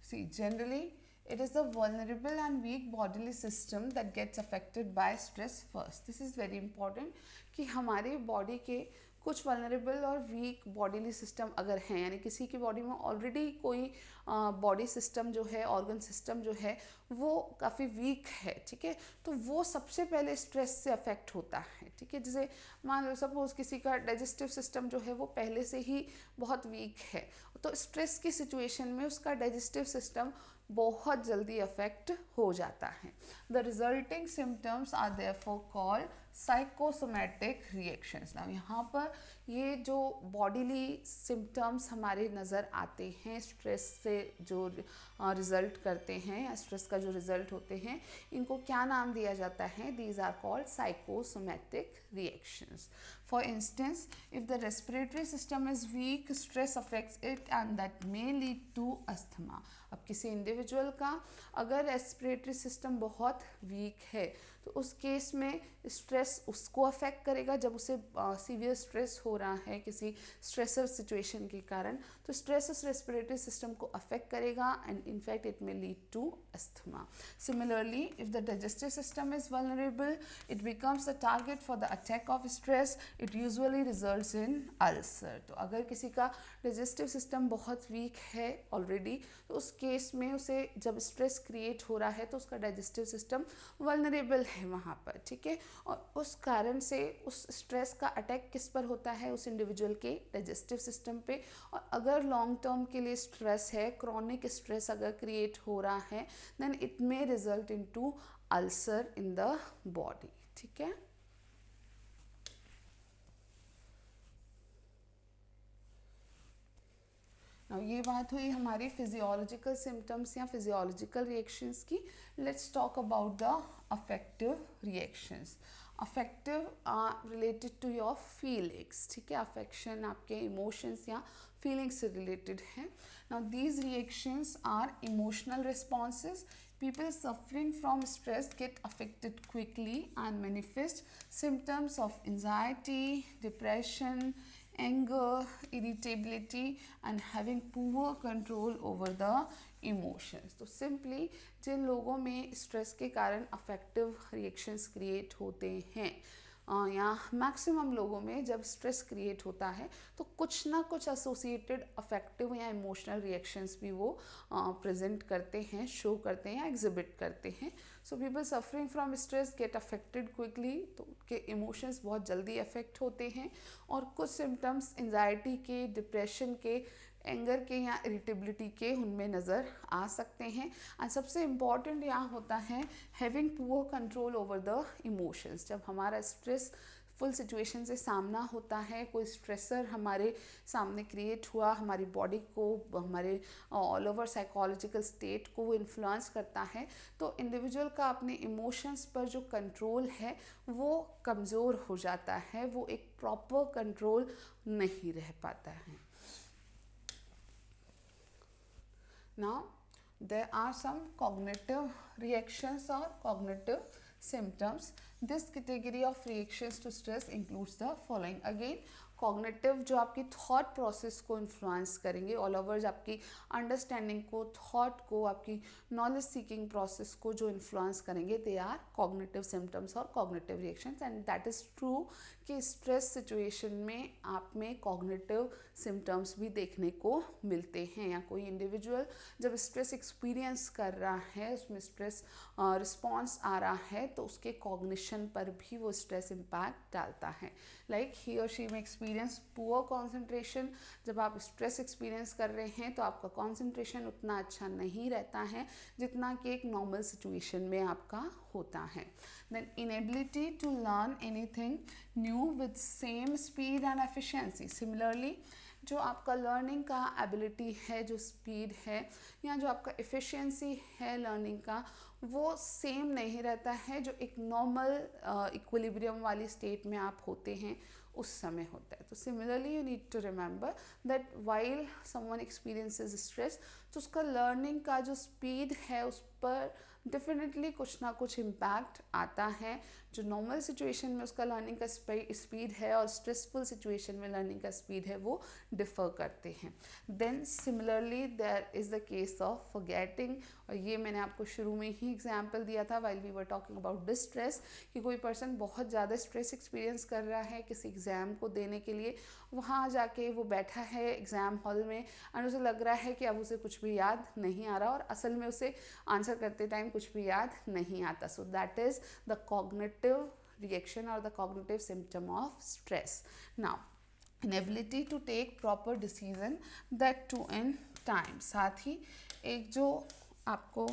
See, generally it is the vulnerable and weak bodily system that gets affected by stress first. This is very important कि हमारे बॉडी के कुछ वल्नरेबल और वीक बॉडीली सिस्टम अगर हैं, यानी किसी की बॉडी में ऑलरेडी कोई बॉडी सिस्टम जो है, ऑर्गन सिस्टम जो है वो काफ़ी वीक है, ठीक है, तो वो सबसे पहले स्ट्रेस से अफेक्ट होता है, ठीक है। जैसे मान लो सपोज किसी का डाइजेस्टिव सिस्टम जो है वो पहले से ही बहुत वीक है, तो स्ट्रेस की सिचुएशन में उसका डाइजेस्टिव सिस्टम बहुत जल्दी अफेक्ट हो जाता है। The resulting symptoms are therefore called psychosomatic reactions. Now यहाँ पर ये जो बॉडीली सिम्टम्स हमारे नज़र आते हैं स्ट्रेस से जो रिजल्ट करते हैं या स्ट्रेस का जो रिजल्ट होते हैं, इनको क्या नाम दिया जाता है? These are called psychosomatic reactions. For instance, if the respiratory system is weak, stress affects it and that may lead to asthma. अब किसी इंडिविजुअल का अगर रेस्पिरेटरी सिस्टम बहुत वीक है तो उस केस में स्ट्रेस उसको अफेक्ट करेगा। जब उसे सीवियर स्ट्रेस हो रहा है किसी स्ट्रेसर सिचुएशन के कारण, तो स्ट्रेस उस रेस्पिरेटरी सिस्टम को अफेक्ट करेगा and in fact it may lead to asthma. Similarly, if the digestive system is vulnerable, it becomes the target for the attack of stress. It usually results in ulcer. तो अगर किसी का डाइजेस्टिव सिस्टम बहुत वीक है ऑलरेडी, तो उस केस में उसे जब स्ट्रेस क्रिएट हो रहा है तो उसका डाइजेस्टिव सिस्टम वल्नरेबल है वहाँ पर, ठीक है, और उस कारण से उस स्ट्रेस का अटैक किस पर होता है? उस इंडिविजुअल के डाइजेस्टिव सिस्टम पे. और अगर लॉन्ग टर्म के लिए स्ट्रेस है, क्रॉनिक स्ट्रेस अगर क्रिएट हो रहा है, then it may result into ulcer in the body, ठीक है. ये बात हुई हमारी फिजियोलॉजिकल सिम्टम्स या फिजियोलॉजिकल रिएक्शंस की. Let's talk about the affective reactions. Affective related to your feelings, ठीक है. अफेक्शन आपके इमोशंस या फीलिंग्स से रिलेटेड है. Now these reactions are emotional responses. People suffering from stress get affected quickly and manifest symptoms of anxiety, depression, anger, irritability and having poor control over the emotions. तो simply जिन लोगों में स्ट्रेस के कारण अफेक्टिव रिएक्शंस क्रिएट होते हैं या मैक्सिमम लोगों में जब स्ट्रेस क्रिएट होता है तो कुछ ना कुछ एसोसिएटेड अफेक्टिव या इमोशनल रिएक्शंस भी वो प्रेजेंट करते हैं, शो करते हैं या एग्जिबिट करते हैं. So people suffering from stress get affected quickly. तो उनके इमोशंस बहुत जल्दी अफेक्ट होते हैं और कुछ सिम्टम्स एंजाइटी के, डिप्रेशन के, एंगर के या इरिटेबिलिटी के उनमें नज़र आ सकते हैं. एंड सबसे इम्पॉर्टेंट यहाँ होता है having poor control over the emotions. जब हमारा स्ट्रेस फुल सिचुएशन से सामना होता है, कोई स्ट्रेसर हमारे सामने क्रिएट हुआ, हमारी बॉडी को, हमारे ऑल ओवर साइकोलॉजिकल स्टेट को वो इन्फ्लुएंस करता है, तो इंडिविजुअल का अपने इमोशंस पर जो कंट्रोल है वो कमज़ोर हो जाता है, वो एक प्रॉपर कंट्रोल नहीं रह पाता है. Now, there are some cognitive reactions or cognitive symptoms. This category of reactions to stress includes the following. Again, cognitive जो आपकी थॉट प्रोसेस को इन्फ्लुएंस करेंगे, ऑल ओवर आपकी अंडरस्टैंडिंग को, थॉट को, आपकी नॉलेज सीकिंग प्रोसेस को जो इन्फ्लुएंस करेंगे, दे आर कॉग्निटिव सिम्टम्स और cognitive reactions. And that is true कि स्ट्रेस सिचुएशन में आप में कॉग्निटिव सिम्टम्स भी देखने को मिलते हैं. या कोई इंडिविजुअल जब स्ट्रेस एक्सपीरियंस कर रहा है, उसमें स्ट्रेस रिस्पॉन्स आ रहा है, तो उसके कॉग्निशन पर भी वो स्ट्रेस इम्पैक्ट डालता है. लाइक ही और शी में एक्सपीरियंस पुअर कॉन्सेंट्रेशन. जब आप स्ट्रेस एक्सपीरियंस कर रहे हैं तो आपका कॉन्सेंट्रेशन उतना अच्छा नहीं रहता है जितना कि एक नॉर्मल सिचुएशन में आपका होता है. Then inability to learn anything new with same speed and efficiency. Similarly जो आपका लर्निंग का एबिलिटी है, जो स्पीड है या जो आपका एफिशिएंसी है लर्निंग का, वो सेम नहीं रहता है जो एक नॉर्मल इक्विलिब्रियम वाली स्टेट में आप होते हैं उस समय होता है. तो similarly you need to remember that while someone experiences stress, तो उसका लर्निंग का जो स्पीड है, उस ऊपर डेफिनेटली कुछ ना कुछ इम्पैक्ट आता है। जो नॉर्मल सिचुएशन में उसका लर्निंग का स्पीड है और स्ट्रेसफुल सिचुएशन में लर्निंग का स्पीड है वो डिफ़र करते हैं। Then similarly there is the case of forgetting, और ये मैंने आपको शुरू में ही एग्जांपल दिया था while we were talking about distress, कि कोई पर्सन बहुत ज़्यादा स्ट्रेस एक्सपीरियंस कर रहा है किसी एग्ज़ाम को देने के लिए, वहाँ जाके वो बैठा है एग्ज़ाम हॉल में और उसे लग रहा है कि अब उसे कुछ भी याद नहीं आ रहा, और असल में उसे आंसर करते टाइम कुछ भी याद नहीं आता। So that is the cognitive reaction और the cognitive symptom of stress. Now inability to take proper decision that too in time, साथ ही एक जो आपको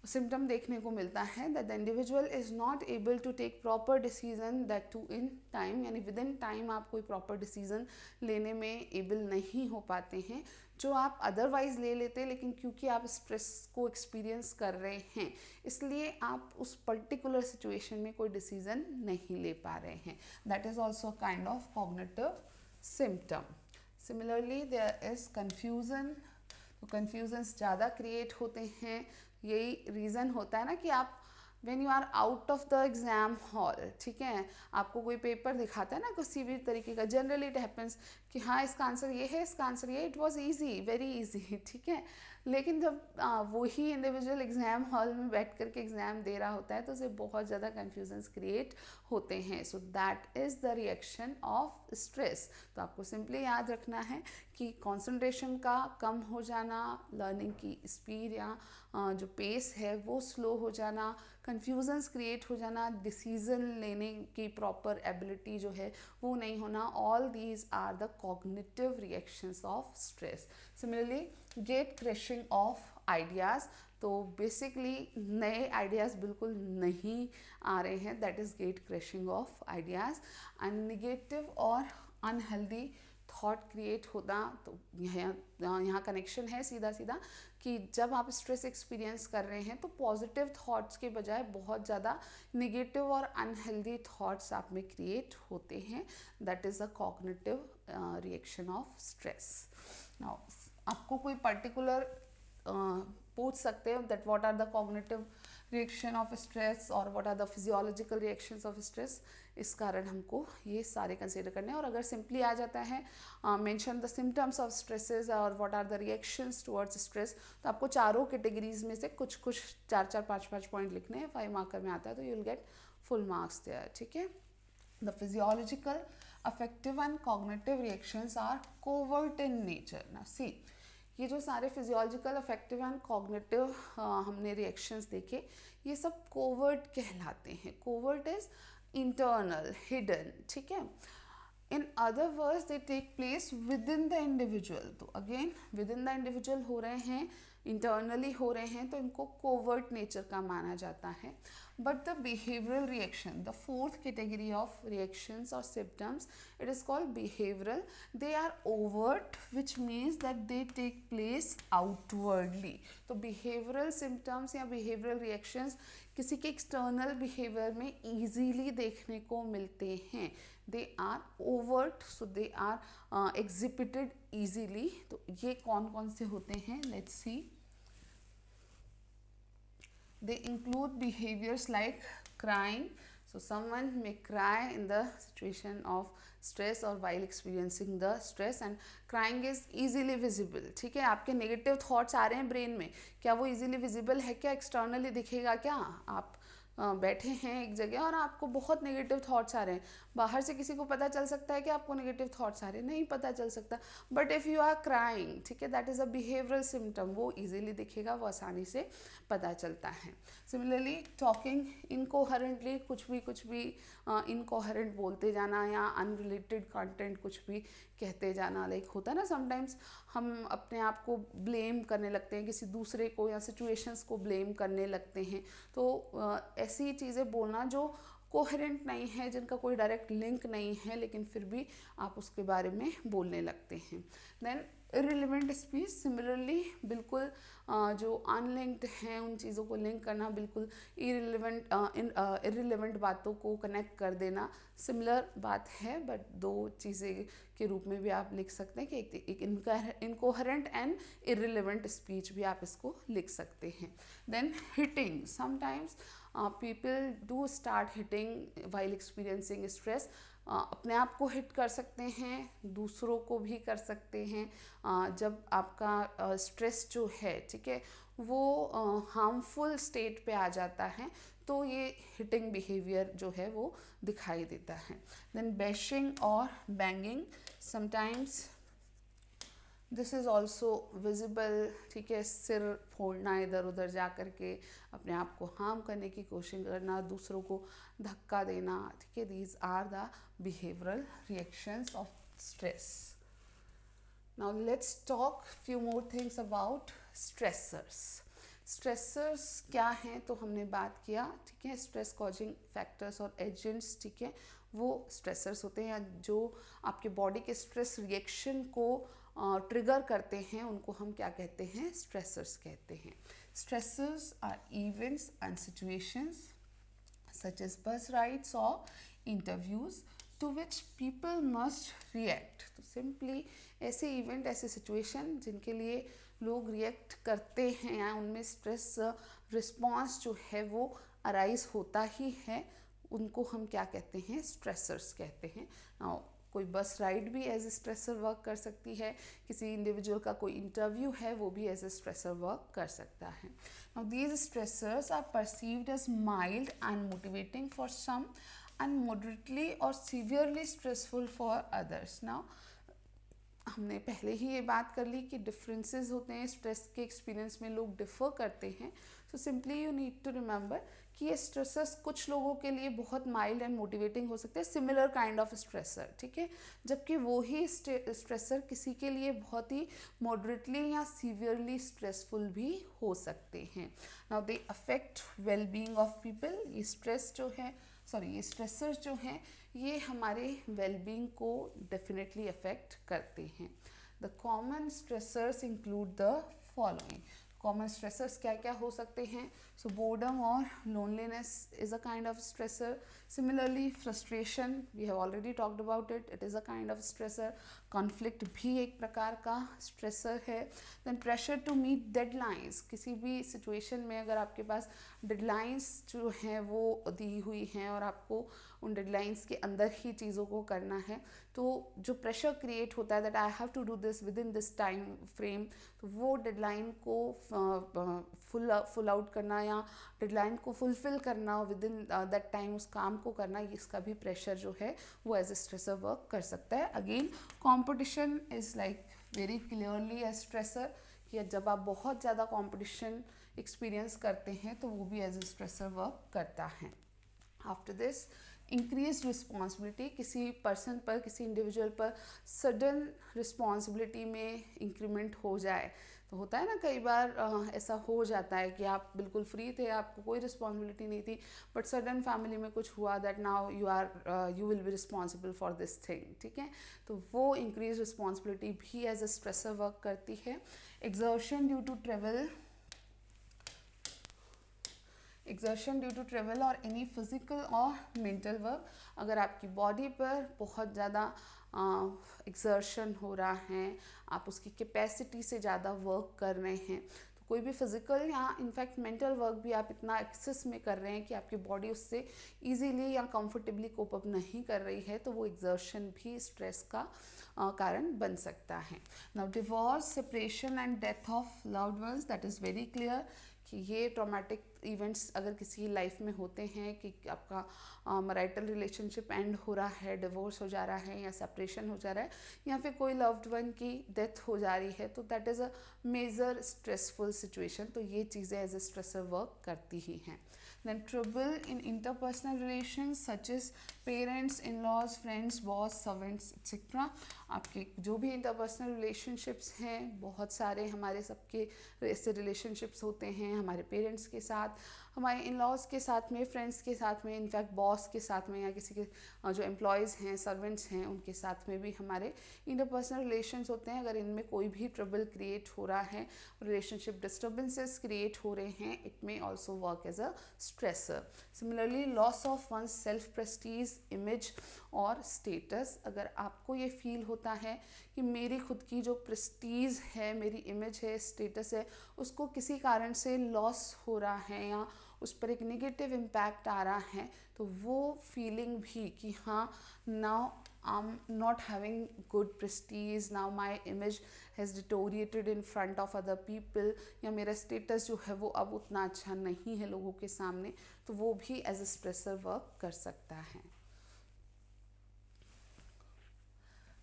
सिम्टम देखने को मिलता है that the individual is not able to take proper decision that too in time, यानी विद इन टाइम आप कोई प्रॉपर डिसीजन लेने में एबल नहीं हो पाते हैं जो आप अदरवाइज ले लेते, लेकिन क्योंकि आप स्ट्रेस को एक्सपीरियंस कर रहे हैं इसलिए आप उस पर्टिकुलर सिचुएशन में कोई डिसीजन नहीं ले पा रहे हैं। That is also kind of cognitive symptom. Similarly there is confusion, तो कन्फ्यूजन्स ज़्यादा क्रिएट होते हैं। यही रीज़न होता है ना कि आप when you are out of the exam hall, ठीक है, आपको कोई पेपर दिखाता है ना किसी भी तरीके का, जनरली इट हैपन्स कि हाँ इसका आंसर ये है, इसका आंसर ये, it was easy, very easy, ठीक है, लेकिन जब वही इंडिविजुअल एग्ज़ाम हॉल में बैठ कर के एग्ज़ाम दे रहा होता है तो उसे बहुत ज़्यादा कन्फ्यूजन्स क्रिएट होते हैं। सो that is the reaction of stress. तो आपको सिंपली याद रखना है कि कंसंट्रेशन का कम हो जाना, लर्निंग की स्पीड या जो पेस है वो स्लो हो जाना, कन्फ्यूजन्स क्रिएट हो जाना, डिसीज़न लेने की प्रॉपर एबिलिटी जो है वो नहीं होना, all these are the cognitive reactions of stress. Similarly gate crashing of ideas, तो बेसिकली नए आइडियाज़ बिल्कुल नहीं आ रहे हैं, that is gate crashing of ideas. And negative और अनहेल्दी थॉट क्रिएट होना, तो यहाँ कनेक्शन है सीधा सीधा कि जब आप स्ट्रेस एक्सपीरियंस कर रहे हैं तो पॉजिटिव थॉट्स के बजाय बहुत ज़्यादा निगेटिव और अनहेल्दी थॉट्स आप में क्रिएट होते हैं, that is a cognitive reaction of stress. Now आपको कोई पर्टिकुलर पूछ सकते हो that what are the cognitive reaction of stress और what are the physiological reactions of stress, इस कारण हमको ये सारे कंसिडर करने हैं। और अगर सिंपली आ जाता है mention the symptoms of stresses और what are the reactions towards stress, तो आपको चारों कैटेगरीज में से कुछ कुछ 4-4 5-5 पॉइंट लिखने हैं। 5 मार्कर में आता है तो you will get full marks there, ठीक है। The physiological, affective and cognitive reactions are covert in nature. ना सी, ये जो सारे फिजियोलॉजिकल, अफेक्टिव एंड कॉग्निटिव हमने रिएक्शंस देखे, ये सब कोवर्ट कहलाते हैं। कोवर्ट इज इंटरनल, हिडन, ठीक है। In other words they take place within the individual, तो again within the individual हो रहे हैं, इंटरनली हो रहे हैं, तो इनको कोवर्ट नेचर का माना जाता है। But the behavioral reaction, the fourth category of reactions or symptoms, it is called behavioral. They are overt, which means that they take place outwardly. तो behavioral symptoms या behavioral reactions किसी के external behavior में easily देखने को मिलते हैं। They are overt, so they are exhibited easily. तो ये कौन कौन से होते हैं? Let's see. They include behaviors like crying. So someone may cry in the situation of stress or while experiencing the stress, and crying is easily visible, ठीक है। आपके नेगेटिव थॉट्स आ रहे हैं ब्रेन में, क्या वो easily visible है? क्या एक्सटर्नली दिखेगा? क्या आप बैठे हैं एक जगह और आपको बहुत नेगेटिव थॉट्स आ रहे हैं, बाहर से किसी को पता चल सकता है कि आपको नेगेटिव थॉट्स आ रहे हैं? नहीं पता चल सकता। But if you are crying, ठीक है, that is a behavioural symptom, वो इजीली दिखेगा, वो आसानी से पता चलता है। सिमिलरली टॉकिंग इनकोहेरेंटली, कुछ भी इनकोहेरेंट बोलते जाना या अनरिलेटेड कंटेंट कुछ भी कहते जाना, लाइक होता है ना समटाइम्स हम अपने आप को ब्लेम करने लगते हैं, किसी दूसरे को या सिचुएशंस को ब्लेम करने लगते हैं, तो ऐसी चीज़ें बोलना जो कोहेरेंट नहीं है, जिनका कोई डायरेक्ट लिंक नहीं है, लेकिन फिर भी आप उसके बारे में बोलने लगते हैं। देन इररिलेवेंट स्पीच सिमिलरली बिल्कुल जो अनलिंक्ड हैं उन चीज़ों को लिंक करना, बिल्कुल इररिलेवेंट बातों को कनेक्ट कर देना सिमिलर बात है, बट दो चीज़ें के रूप में भी आप लिख सकते हैं कि एक इनकोहेरेंट एंड इररिलेवेंट स्पीच भी आप इसको लिख सकते हैं. Then hitting, sometimes people do start hitting while experiencing stress. अपने आप को हिट कर सकते हैं, दूसरों को भी कर सकते हैं. जब आपका स्ट्रेस जो है, ठीक है, वो हार्मफुल स्टेट पे आ जाता है तो ये हिटिंग बिहेवियर जो है वो दिखाई देता है. देन बैशिंग और banging, sometimes this is also visible, ठीक है, सिर फोड़ना, इधर उधर जा कर के अपने आप को हार्म करने की कोशिश करना, दूसरों को धक्का देना, ठीक है, these are the behavioural reactions of stress. Now let's talk few more things about stressors. Stressors क्या हैं तो हमने बात किया, ठीक है, स्ट्रेस कॉजिंग फैक्टर्स और एजेंट्स, ठीक है, वो स्ट्रेसर्स होते हैं जो आपके बॉडी के स्ट्रेस रिएक्शन को ट्रिगर करते हैं, उनको हम क्या कहते हैं, स्ट्रेसर्स कहते हैं. Stressors are events and situations such as bus rides or interviews to which people must react. तो सिंपली ऐसे इवेंट, ऐसे सिचुएशन जिनके लिए लोग रिएक्ट करते हैं या उनमें स्ट्रेस रिस्पॉन्स जो है वो अराइज होता ही है, उनको हम क्या कहते हैं, स्ट्रेसर्स कहते हैं. कोई बस राइड भी एज ए स्ट्रेसर वर्क कर सकती है, किसी इंडिविजुअल का कोई इंटरव्यू है वो भी एज ए स्ट्रेसर वर्क कर सकता है. Now these stressors are perceived as mild and motivating for some and moderately or severely stressful for others. Now हमने पहले ही ये बात कर ली कि डिफरेंसेस होते हैं, स्ट्रेस के एक्सपीरियंस में लोग डिफर करते हैं. So simply you need to remember कि ये स्ट्रेसर्स कुछ लोगों के लिए बहुत माइल्ड एंड मोटिवेटिंग हो सकते हैं, सिमिलर काइंड ऑफ स्ट्रेसर, ठीक है, जबकि वो ही स्ट्रेसर किसी के लिए बहुत ही मॉडरेटली या सीवियरली स्ट्रेसफुल भी हो सकते हैं. Now they affect well being of people. ये स्ट्रेस जो है, सॉरी, ये स्ट्रेसर्स जो हैं ये हमारे वेलबींग को डेफिनेटली अफेक्ट करते हैं. The common stressors include the following. Common stressors क्या क्या हो सकते हैं? सो बोर्डम और loneliness is a kind of stressor. Similarly frustration, we have already talked about it, it is a kind of stressor. Conflict भी एक प्रकार का स्ट्रेसर है. Then pressure to meet deadlines. किसी भी सिचुएशन में अगर आपके पास डेडलाइंस जो हैं वो दी हुई हैं और आपको उन डेडलाइंस के अंदर ही चीज़ों को करना है, तो जो प्रेशर क्रिएट होता है that I have to do this within this time frame, तो वो डेडलाइन को फुल आउट करना या डेडलाइन को फुलफिल करना विद इन दैट टाइम, उस काम को करना, इसका भी प्रेशर जो है वो एज ए स्ट्रेसर वर्क कर सकता है. Again competition is like very clearly A stressor, कि जब आप बहुत ज़्यादा कंपटीशन एक्सपीरियंस करते हैं तो वो भी एज ए स्ट्रेसर वर्क करता है. After this increase responsibility. किसी पर्सन पर, किसी इंडिविजुअल पर सडन रिस्पॉन्सिबिलिटी में इंक्रीमेंट हो जाए, तो होता है ना कई बार ऐसा हो जाता है कि आप बिल्कुल फ्री थे, आपको कोई रिस्पॉन्सिबिलिटी नहीं थी, बट सडन फैमिली में कुछ हुआ that now you will be responsible for this thing, ठीक है, तो वो इंक्रीज रिस्पॉन्सिबिलिटी भी एज अ स्ट्रेसर वर्क करती है. Exertion due to travel, exertion due to travel और एनी फिजिकल और मेंटल वर्क. अगर आपकी बॉडी पर बहुत ज़्यादा एक्सर्शन हो रहा है, आप उसकी कैपेसिटी से ज़्यादा वर्क कर रहे हैं, तो कोई भी फिजिकल या इनफैक्ट मेंटल वर्क भी आप इतना एक्सेस में कर रहे हैं कि आपकी बॉडी उससे इजीली या कंफर्टेबली कोप अप नहीं कर रही है, तो वो एक्सर्शन भी स्ट्रेस का कारण बन सकता है. Now divorce, separation and death of loved ones, that is very clear कि ये ट्रॉमेटिक इवेंट्स अगर किसी लाइफ में होते हैं कि आपका मैरिटल रिलेशनशिप एंड हो रहा है, डिवोर्स हो जा रहा है या सेपरेशन हो जा रहा है या फिर कोई लव्ड वन की डेथ हो जा रही है, तो that is a major stressful situation. तो ये चीज़ें एज ए स्ट्रेसर वर्क करती ही हैं. Then trouble in interpersonal relations such as parents, in-laws, friends, boss, servants, etc. आपके जो भी इंटरपर्सनल रिलेशनशिप्स हैं, बहुत सारे हमारे सबके ऐसे रिलेशनशिप्स होते हैं, हमारे पेरेंट्स के साथ, हमारे इन लॉज के साथ में, फ्रेंड्स के साथ में, इनफैक्ट बॉस के साथ में, या किसी के जो एम्प्लॉयज़ हैं, सर्वेंट्स हैं, उनके साथ में भी हमारे इंटरपर्सनल रिलेशंस होते हैं। अगर इनमें कोई भी ट्रबल क्रिएट हो रहा है, रिलेशनशिप डिस्टर्बेंसेस क्रिएट हो रहे हैं, it may also work as a stressor. Similarly loss of one self prestige, image और स्टेटस। अगर आपको ये फील होता है कि मेरी खुद की जो प्रेस्टीज है, मेरी इमेज है, स्टेटस है, उसको किसी कारण से लॉस हो रहा है या उस पर एक नेगेटिव इम्पैक्ट आ रहा है, तो वो फीलिंग भी कि हाँ, now I'm not having good prestige, now my image has deteriorated in front of other people, या मेरा स्टेटस जो है वो अब उतना अच्छा नहीं है लोगों के सामने, तो वो भी एज अ स्ट्रेसर वर्क कर सकता है।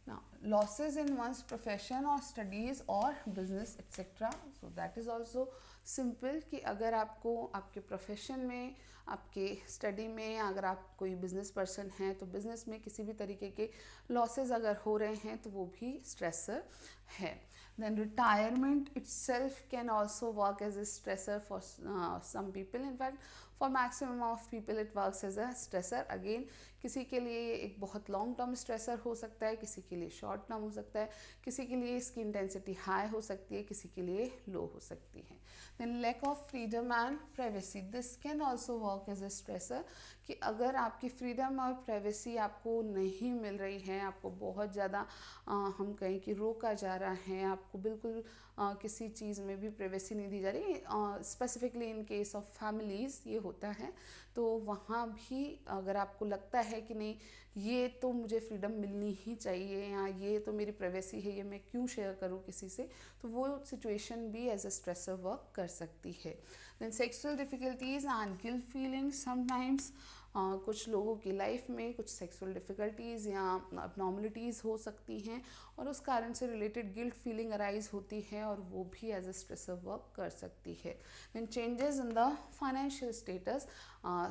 Now, losses in one's profession or studies or business etc. So that is also simple कि अगर आपको आपके प्रोफेशन में, आपके स्टडी में, अगर आप कोई बिजनेस पर्सन हैं तो बिजनेस में किसी भी तरीके के लॉसेस अगर हो रहे हैं तो वो भी स्ट्रेसर है। Then retirement itself can also work as a stressor for some people. In fact, for maximum of people it works as a stressor. Again, किसी के लिए ये एक बहुत लॉन्ग टर्म स्ट्रेसर हो सकता है, किसी के लिए शॉर्ट टर्म हो सकता है, किसी के लिए इसकी इंटेंसिटी हाई हो सकती है, किसी के लिए लो हो सकती है। Then lack of freedom and privacy, this can also work as a stressor कि अगर आपकी फ्रीडम और प्राइवेसी आपको नहीं मिल रही है, आपको बहुत ज़्यादा हम कहें कि रोका जा रहा है, आपको बिल्कुल किसी चीज़ में भी प्राइवेसी नहीं दी जा रही, specifically in case of families ये होता है, तो वहाँ भी अगर आपको लगता है कि नहीं, ये तो मुझे फ्रीडम मिलनी ही चाहिए, या ये तो मेरी प्राइवेसी है, ये मैं क्यों शेयर करूँ किसी से, तो वो सिचुएशन भी एज अ स्ट्रेसर वर्क कर सकती है। Then sexual difficulties and guilt feelings sometimes, कुछ लोगों की लाइफ में कुछ सेक्सुअल डिफ़िकल्टीज़ या अबनॉर्मलिटीज़ हो सकती हैं और उस कारण से रिलेटेड गिल्ट फीलिंग अराइज होती है और वो भी एज अ स्ट्रेसर वर्क कर सकती है। Then changes in the financial status,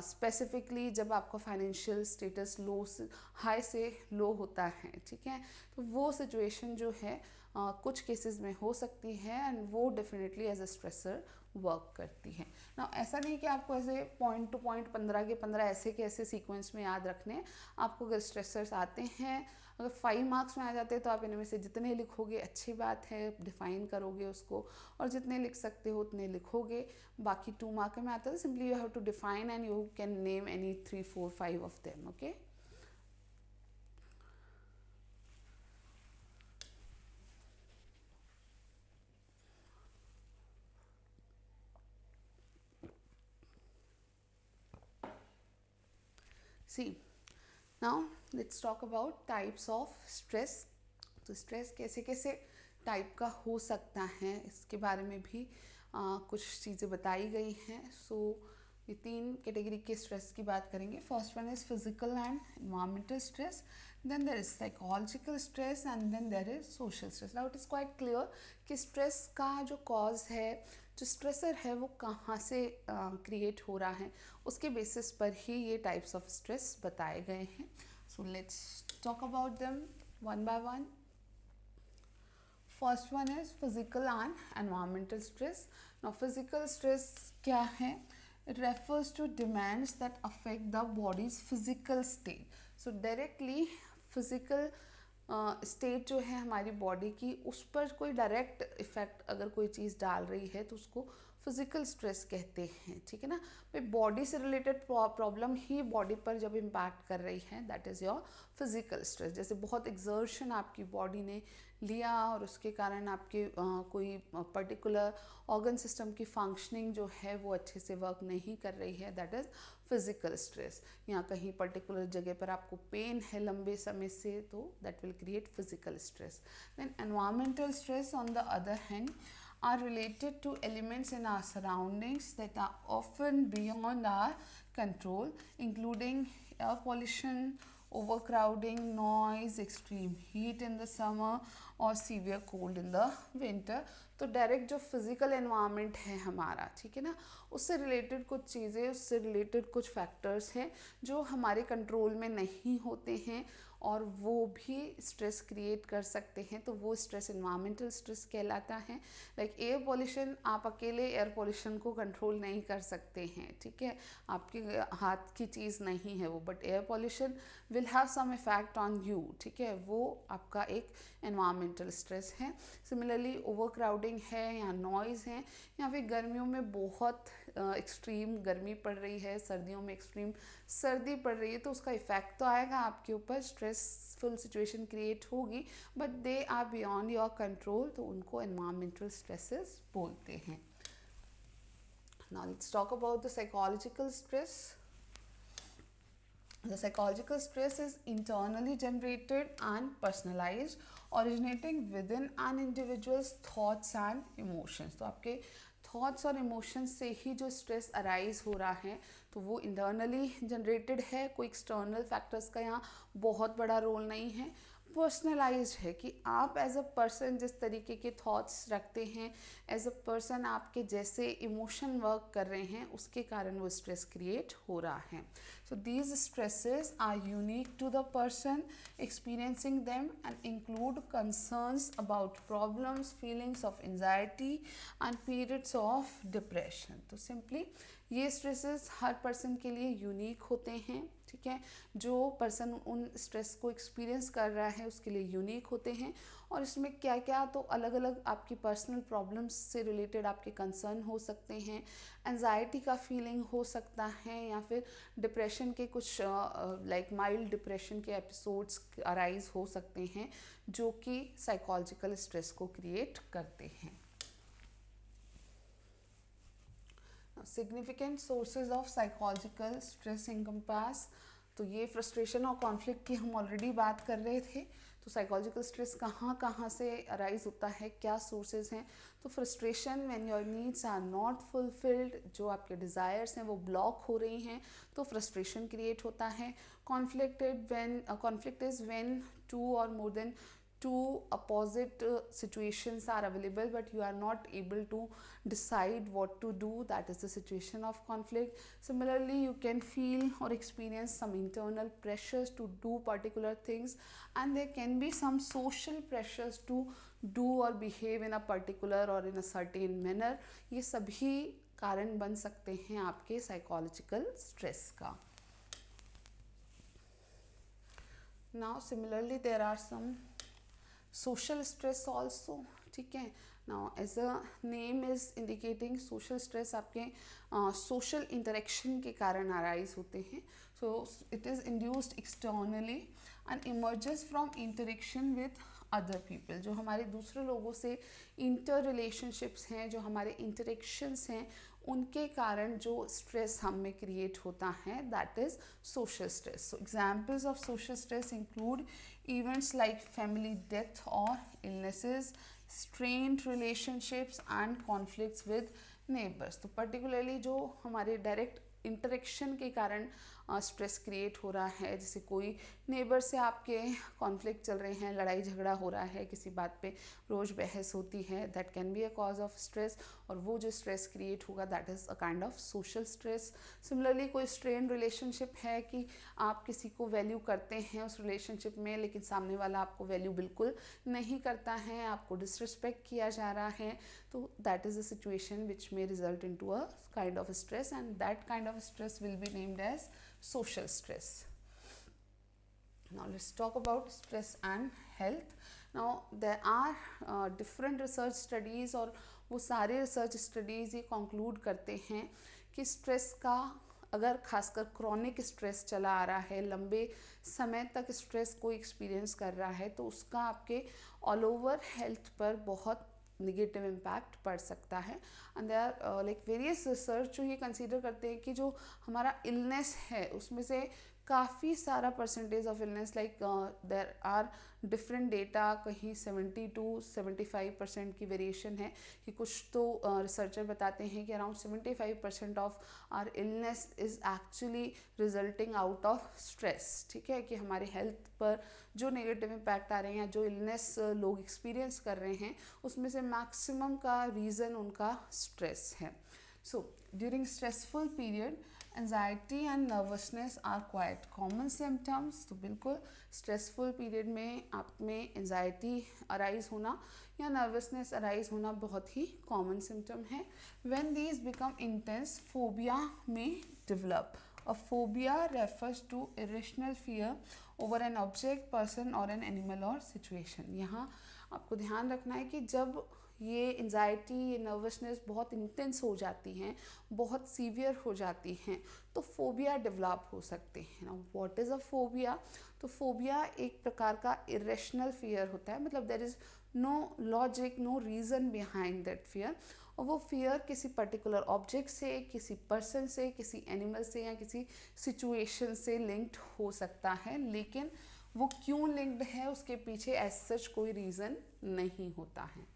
specifically जब आपका फाइनेंशियल स्टेटस लो से हाई से लो होता है, ठीक है, तो वो सिचुएशन जो है कुछ केसेस में हो सकती है एंड वो definitely as a stressor work करती है ना। ऐसा नहीं कि आपको ऐसे पॉइंट टू पॉइंट 15 के 15 ऐसे के ऐसे सीक्वेंस में याद रखने हैं। आपको अगर स्ट्रेसर्स आते हैं, अगर 5 मार्क्स में आ जाते हैं तो आप इनमें से जितने लिखोगे अच्छी बात है, डिफाइन करोगे उसको, और जितने लिख सकते हो उतने लिखोगे। बाकी 2 मार्क में आता है, simply you have to define and you can name any 3, 4, 5 of them. Okay, see, now let's talk about types of stress. तो स्ट्रेस कैसे कैसे टाइप का हो सकता है इसके बारे में भी कुछ चीज़ें बताई गई हैं। सो ये 3 कैटेगरी के स्ट्रेस की बात करेंगे। First one is physical and environmental stress, then there is psychological stress and then there is social stress. Now it is quite clear कि स्ट्रेस का जो कॉज है, जो स्ट्रेसर है, वो कहाँ से क्रिएट हो रहा है, उसके बेसिस पर ही ये टाइप्स ऑफ स्ट्रेस बताए गए हैं। So let's talk about them one by one. First one is physical and environmental stress. Now physical stress क्या है? It refers to demands that affect the body's physical state. So directly physical state जो है हमारी बॉडी की, उस पर कोई डायरेक्ट इफेक्ट अगर कोई चीज़ डाल रही है तो उसको फिजिकल स्ट्रेस कहते हैं, ठीक है ना। भाई बॉडी से रिलेटेड प्रॉब्लम ही बॉडी पर जब इम्पैक्ट कर रही है, that is your physical stress. जैसे बहुत एक्सर्शन आपकी बॉडी ने लिया और उसके कारण आपके कोई पर्टिकुलर ऑर्गन सिस्टम की फंक्शनिंग जो है वो अच्छे से वर्क नहीं कर रही है, दैट इज़ फिजिकल स्ट्रेस। या कहीं पर्टिकुलर जगह पर आपको पेन है लंबे समय से, तो that will create physical stress. Then environmental stress on the other hand are related to elements in our surroundings that are often beyond our control, including air pollution, overcrowding, noise, extreme heat in the summer, और severe cold in the winter. तो डायरेक्ट जो फिज़िकल एनवायरनमेंट है हमारा, ठीक है ना, उससे रिलेटेड कुछ चीज़ें, उससे रिलेटेड कुछ फैक्टर्स हैं जो हमारे कंट्रोल में नहीं होते हैं और वो भी स्ट्रेस क्रिएट कर सकते हैं। तो वो स्ट्रेस एनवायरमेंटल स्ट्रेस कहलाता है। लाइक एयर पॉल्यूशन, आप अकेले एयर पॉल्यूशन को कंट्रोल नहीं कर सकते हैं, ठीक है, आपके हाथ की चीज़ नहीं है वो, but air pollution will have some effect on you, ठीक है, वो आपका एक एनवायरमेंटल स्ट्रेस है। सिमिलरली ओवर क्राउडिंग है या नॉइज़ है, या फिर गर्मियों में बहुत एक्सट्रीम गर्मी पड़ रही है, सर्दियों में एक्सट्रीम सर्दी पड़ रही है, तो उसका इफ़ेक्ट तो आएगा आपके ऊपर, स्ट्रेसफुल सिचुएशन क्रिएट होगी, but they are beyond your control, तो उनको एनवायरमेंटल स्ट्रेसेस बोलते हैं। Now let's talk about the psychological stress. The psychological stress is internally generated and personalized, originating within an individual's thoughts and emotions. तो आपके थॉट्स और इमोशंस से ही जो स्ट्रेस अराइज हो रहा है, तो वो इंटरनली जनरेटेड है, कोई एक्सटर्नल फैक्टर्स का यहाँ बहुत बड़ा रोल नहीं है, पर्सनलाइज्ड है कि आप एज अ पर्सन जिस तरीके के थॉट्स रखते हैं, एज अ पर्सन आपके जैसे इमोशन वर्क कर रहे हैं, उसके कारण वो स्ट्रेस क्रिएट हो रहा है. So these stresses are unique to the person experiencing them and include concerns about problems, feelings of anxiety and periods of depression. तो simply ये stresses हर person के लिए यूनिक होते हैं, ठीक है, जो पर्सन उन स्ट्रेस को एक्सपीरियंस कर रहा है उसके लिए यूनिक होते हैं. और इसमें क्या क्या, तो अलग अलग आपकी पर्सनल प्रॉब्लम्स से रिलेटेड आपके कंसर्न हो सकते हैं, एंजाइटी का फीलिंग हो सकता है, या फिर डिप्रेशन के कुछ लाइक माइल्ड डिप्रेशन के एपिसोड्स अराइज हो सकते हैं जो कि साइकोलॉजिकल स्ट्रेस को क्रिएट करते हैं. Significant sources of psychological stress encompass. तो ये फ्रस्ट्रेशन और कॉन्फ्लिक्ट की हम ऑलरेडी बात कर रहे थे. तो साइकोलॉजिकल स्ट्रेस कहाँ कहाँ से अराइज होता है, क्या सोर्सेज हैं. तो frustration when your needs are not fulfilled, जो आपके डिज़ायर्स हैं वो ब्लॉक हो रही हैं, तो फ्रस्ट्रेशन क्रिएट होता है. कॉन्फ्लिक्ट इज़ व्हेन टू और more than two opposite situations are available but you are not able to decide what to do. That is the situation of conflict. Similarly, you can feel or experience some internal pressures to do particular things, and there can be some social pressures to do or behave in a particular or in a certain manner. ये सभी कारण बन सकते हैं आपके साइकोलॉजिकल स्ट्रेस का. Now similarly there are some social stress also, ठीक है. Now as a name is indicating, social stress आपके social interaction के कारण arise होते हैं. So it is induced externally and emerges from interaction with other people. जो हमारे दूसरे लोगों से इंटर रिलेशनशिप्स हैं, जो हमारे इंटरेक्शंस हैं, उनके कारण जो स्ट्रेस हम में क्रिएट होता है, that is social stress. So examples of social stress include events like family death और illnesses, strained relationships and conflicts with neighbors. तो पर्टिकुलरली जो हमारे डायरेक्ट इंटरेक्शन के कारण स्ट्रेस क्रिएट हो रहा है, जैसे कोई नेबर से आपके कॉन्फ्लिक्ट चल रहे हैं, लड़ाई झगड़ा हो रहा है, किसी बात पे रोज़ बहस होती है, that can be a cause of stress. और वो जो स्ट्रेस क्रिएट होगा that is a kind of social stress. Similarly कोई स्ट्रेन रिलेशनशिप है कि आप किसी को वैल्यू करते हैं उस रिलेशनशिप में, लेकिन सामने वाला आपको वैल्यू बिल्कुल नहीं करता है, आपको डिसरिस्पेक्ट किया जा रहा है, तो that is a situation which may result into a kind of stress, and that kind of stress will be named as social stress. Now let's talk about stress and health. Now there are different research studies, और वो सारे रिसर्च स्टडीज़ ये कंक्लूड करते हैं कि स्ट्रेस का, अगर खासकर क्रॉनिक स्ट्रेस चला आ रहा है, लंबे समय तक स्ट्रेस को एक्सपीरियंस कर रहा है, तो उसका आपके ऑल ओवर हेल्थ पर बहुत निगेटिव इम्पैक्ट पड़ सकता है. And there are like various research जो ये कंसीडर करते हैं कि जो हमारा इलनेस है उसमें से काफ़ी सारा percentage of illness, like there are different data, कहीं 70 to 75% की वेरिएशन है, कि कुछ तो रिसर्चर बताते हैं कि around 75% of our illness is actually resulting out of stress. ठीक है, कि हमारे हेल्थ पर जो नेगेटिव इम्पैक्ट आ रहे हैं या जो इलनेस लोग एक्सपीरियंस कर रहे हैं, उसमें से मैक्सिमम का रीज़न उनका स्ट्रेस है। So during stressful period anxiety and nervousness are quite common symptoms. तो बिल्कुल स्ट्रेसफुल पीरियड में आप में एंजाइटी अराइज होना या नर्वसनेस अराइज होना बहुत ही कॉमन सिम्टम है। When these become intense, phobia में develop. A phobia refers to irrational fear over an object, person और एन एनिमल और सिचुएशन। यहाँ आपको ध्यान रखना है कि जब ये एंजाइटी, ये नर्वसनेस बहुत इंटेंस हो जाती हैं, बहुत सीवियर हो जाती हैं, तो फोबिया डेवलप हो सकते हैं। Now what is a phobia? तो फोबिया एक प्रकार का इरेशनल फियर होता है, मतलब there is no logic, no reason behind that fear. और वो फियर किसी पर्टिकुलर ऑब्जेक्ट से, किसी पर्सन से, किसी एनिमल से या किसी सिचुएशन से लिंक्ड हो सकता है, लेकिन वो क्यों लिंक्ड है उसके पीछे एज सच कोई रीज़न नहीं होता है।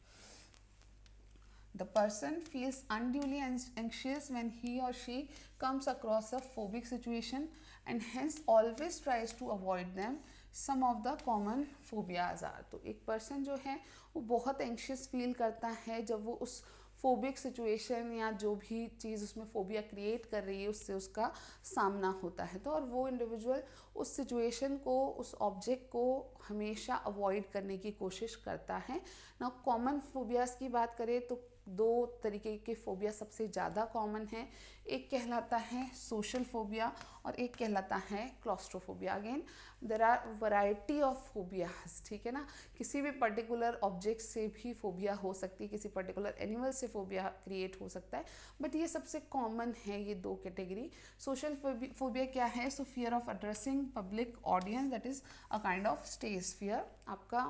The person feels unduly anxious when he or she comes across a phobic situation and hence always tries to avoid them. Some of the common phobias are, तो एक person जो है वो बहुत anxious feel करता है जब वो उस फोबिक सिचुएशन या जो भी चीज़ उसमें फोबिया क्रिएट कर रही है उससे उसका सामना होता है। तो और वो इंडिविजुअल उस सिचुएशन को, उस ऑब्जेक्ट को हमेशा अवॉइड करने की कोशिश करता है ना। कॉमन फोबियाज़ की बात करें तो दो तरीके के फोबिया सबसे ज़्यादा कॉमन है। एक कहलाता है सोशल फोबिया और एक कहलाता है claustrophobia. Again there are variety of phobias, ठीक है ना। किसी भी पर्टिकुलर ऑब्जेक्ट से भी फोबिया हो सकती है, किसी पर्टिकुलर एनिमल से फोबिया क्रिएट हो सकता है, बट ये सबसे कॉमन है ये दो कैटेगरी। सोशल फोबिया क्या है? सो fear of addressing public audience, that is a kind of stage fear. आपका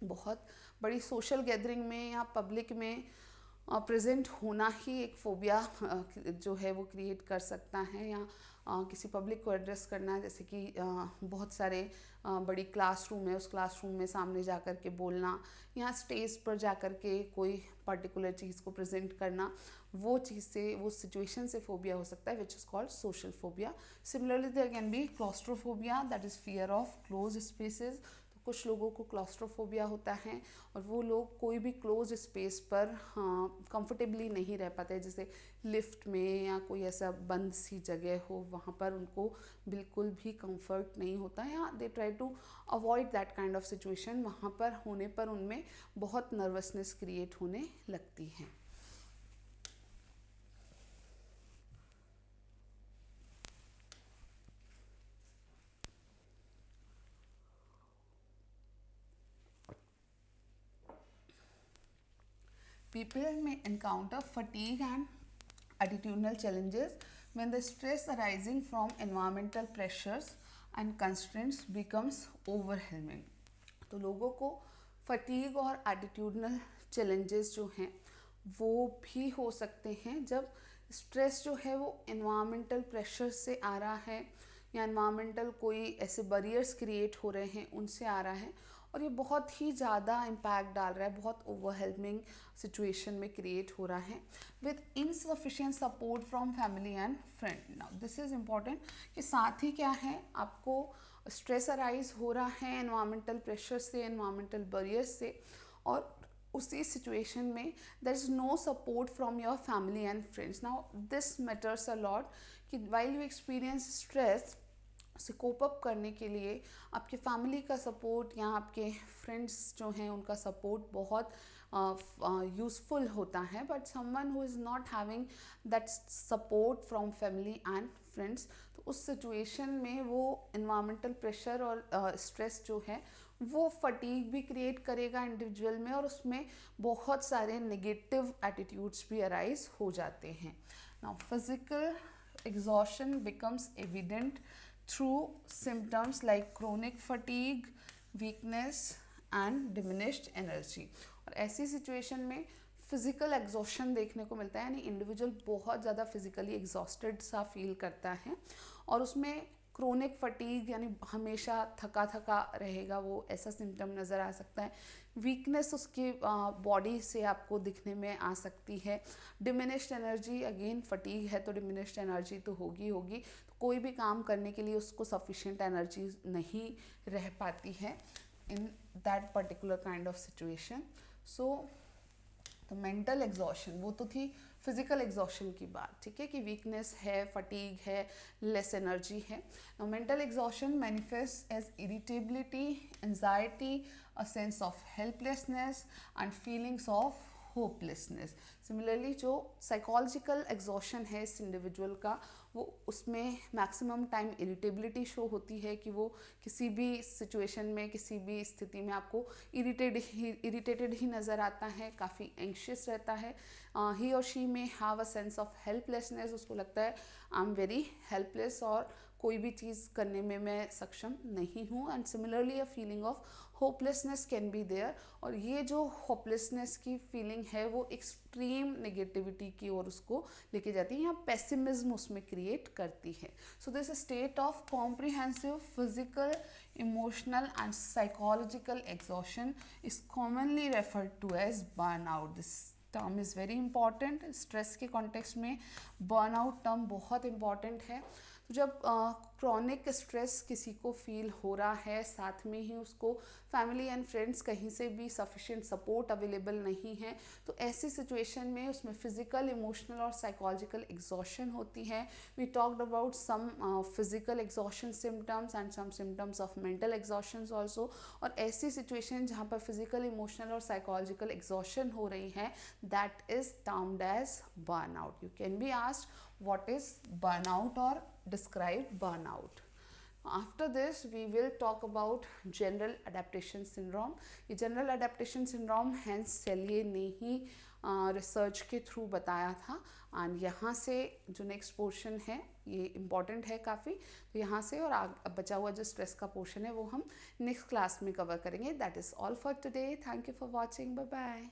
बहुत बड़ी सोशल गैदरिंग में या पब्लिक में प्रेजेंट होना ही एक फोबिया जो है वो क्रिएट कर सकता है। या किसी पब्लिक को एड्रेस करना, जैसे कि बहुत सारे बड़ी क्लासरूम है, उस क्लासरूम में सामने जा कर के बोलना या स्टेज पर जा कर के कोई पर्टिकुलर चीज़ को प्रेजेंट करना, वो चीज़ से, वो सिचुएशन से फोबिया हो सकता है, which is called social phobia. Similarly there can be claustrophobia, that is fear of close spaces. कुछ लोगों को क्लॉस्ट्रोफोबिया होता है और वो लोग कोई भी क्लोज स्पेस पर कंफर्टेबली नहीं रह पाते, जैसे लिफ्ट में या कोई ऐसा बंद सी जगह हो, वहाँ पर उनको बिल्कुल भी कंफर्ट नहीं होता है, या they try to avoid that kind of situation. वहाँ पर होने पर उनमें बहुत नर्वसनेस क्रिएट होने लगती है। People may encounter fatigue and attitudinal challenges when the stress arising from environmental pressures and constraints becomes overwhelming. तो लोगों को फटीग और एटीट्यूडनल चैलेंजेस जो हैं वो भी हो सकते हैं जब स्ट्रेस जो है वो एनवायरमेंटल प्रेशर से आ रहा है या एनवायरमेंटल कोई ऐसे बैरियर्स क्रिएट हो रहे हैं उनसे आ रहा है, और ये बहुत ही ज़्यादा इम्पैक्ट डाल रहा है, बहुत ओवरवेलमिंग सिचुएशन में क्रिएट हो रहा है with insufficient support from family and friend. Now this is important कि साथ ही क्या है, आपको स्ट्रेस अराइज हो रहा है एनवायरमेंटल प्रेशर से, एनवायरमेंटल बैरियर्स से, और उसी सिचुएशन में there is no support from your family and friends. Now this matters a lot कि वाइल यू एक्सपीरियंस स्ट्रेस, से कोप अप करने के लिए आपके फैमिली का सपोर्ट या आपके फ्रेंड्स जो हैं उनका सपोर्ट बहुत यूज़फुल होता है। But someone who is not having that support from family and friends, तो उस सिचुएशन में वो इन्वायरमेंटल प्रेशर और स्ट्रेस जो है वो फटीग भी क्रिएट करेगा इंडिविजुअल में, और उसमें बहुत सारे नेगेटिव एटीट्यूड्स भी अराइज हो जाते हैं। Now physical exhaustion becomes evident through symptoms like chronic fatigue, weakness and diminished energy। और ऐसी सिचुएशन में फिजिकल एग्जॉशन देखने को मिलता है, यानी इंडिविजुअल बहुत ज़्यादा फिजिकली एग्जॉस्टेड सा फील करता है, और उसमें क्रोनिक फटीग यानी हमेशा थका थका रहेगा, वो ऐसा सिम्टम नज़र आ सकता है। वीकनेस उसकी बॉडी से आपको दिखने में आ सकती है। डिमिनिश्ड एनर्जी, अगेन फटीग है तो डिमिनिश्ड एनर्जी तो होगी होगी, तो कोई भी काम करने के लिए उसको सफिशिएंट एनर्जी नहीं रह पाती है in that particular kind of situation. So तो मेंटल एग्जॉशन, वो तो थी फिजिकल एग्जॉशन की बात, ठीक है, कि वीकनेस है, फटीग है, लेस एनर्जी है। Mental exhaustion manifest as irritability, anxiety, a sense of helplessness and feelings of hopelessness. Similarly जो साइकोलॉजिकल एग्जॉशन है इस इंडिविजुअल का, वो उसमें मैक्सिमम टाइम इरिटेबिलिटी शो होती है कि वो किसी भी सिचुएशन में, किसी भी स्थिति में आपको इरिटेटेड ही नज़र आता है, काफ़ी एंशियस रहता है। ही और शी में have a sense of helplessness, उसको लगता है आई एम वेरी हेल्पलेस और कोई भी चीज़ करने में मैं सक्षम नहीं हूँ। And similarly a feeling of hopelessness can be there, और ये जो होपलेसनेस की फीलिंग है वो एक्सट्रीम नेगेटिविटी की ओर उसको लेके जाती है या पेसिमिज्म उसमें क्रिएट करती है। So this state of comprehensive physical, emotional and psychological exhaustion is commonly referred to as burnout. This term is very important. Stress के कॉन्टेक्स्ट में बर्नआउट टर्म बहुत इंपॉर्टेंट है। तो जब क्रॉनिक स्ट्रेस किसी को फील हो रहा है, साथ में ही उसको फैमिली एंड फ्रेंड्स कहीं से भी सफिशिएंट सपोर्ट अवेलेबल नहीं है, तो ऐसी सिचुएशन में उसमें फिजिकल, इमोशनल और साइकोलॉजिकल एग्जॉशन होती है। We talked about some physical exhaustion symptoms and some symptoms of mental exhaustion also. और ऐसी सिचुएशन जहाँ पर फिजिकल, इमोशनल और साइकोलॉजिकल एग्जॉशन हो रही है, that is termed as burnout. You can be asked what is burnout or describe burnout. After this we will talk about general adaptation syndrome. ये general adaptation syndrome हैंस सेलिए ने ही रिसर्च के थ्रू बताया था। एंड यहाँ से जो नेक्स्ट पोर्शन है ये इम्पॉर्टेंट है काफ़ी, तो यहाँ से और बचा हुआ जो स्ट्रेस का पोर्शन है वो हम नेक्स्ट क्लास में कवर करेंगे। That is all for today. Thank you for watching. Bye bye.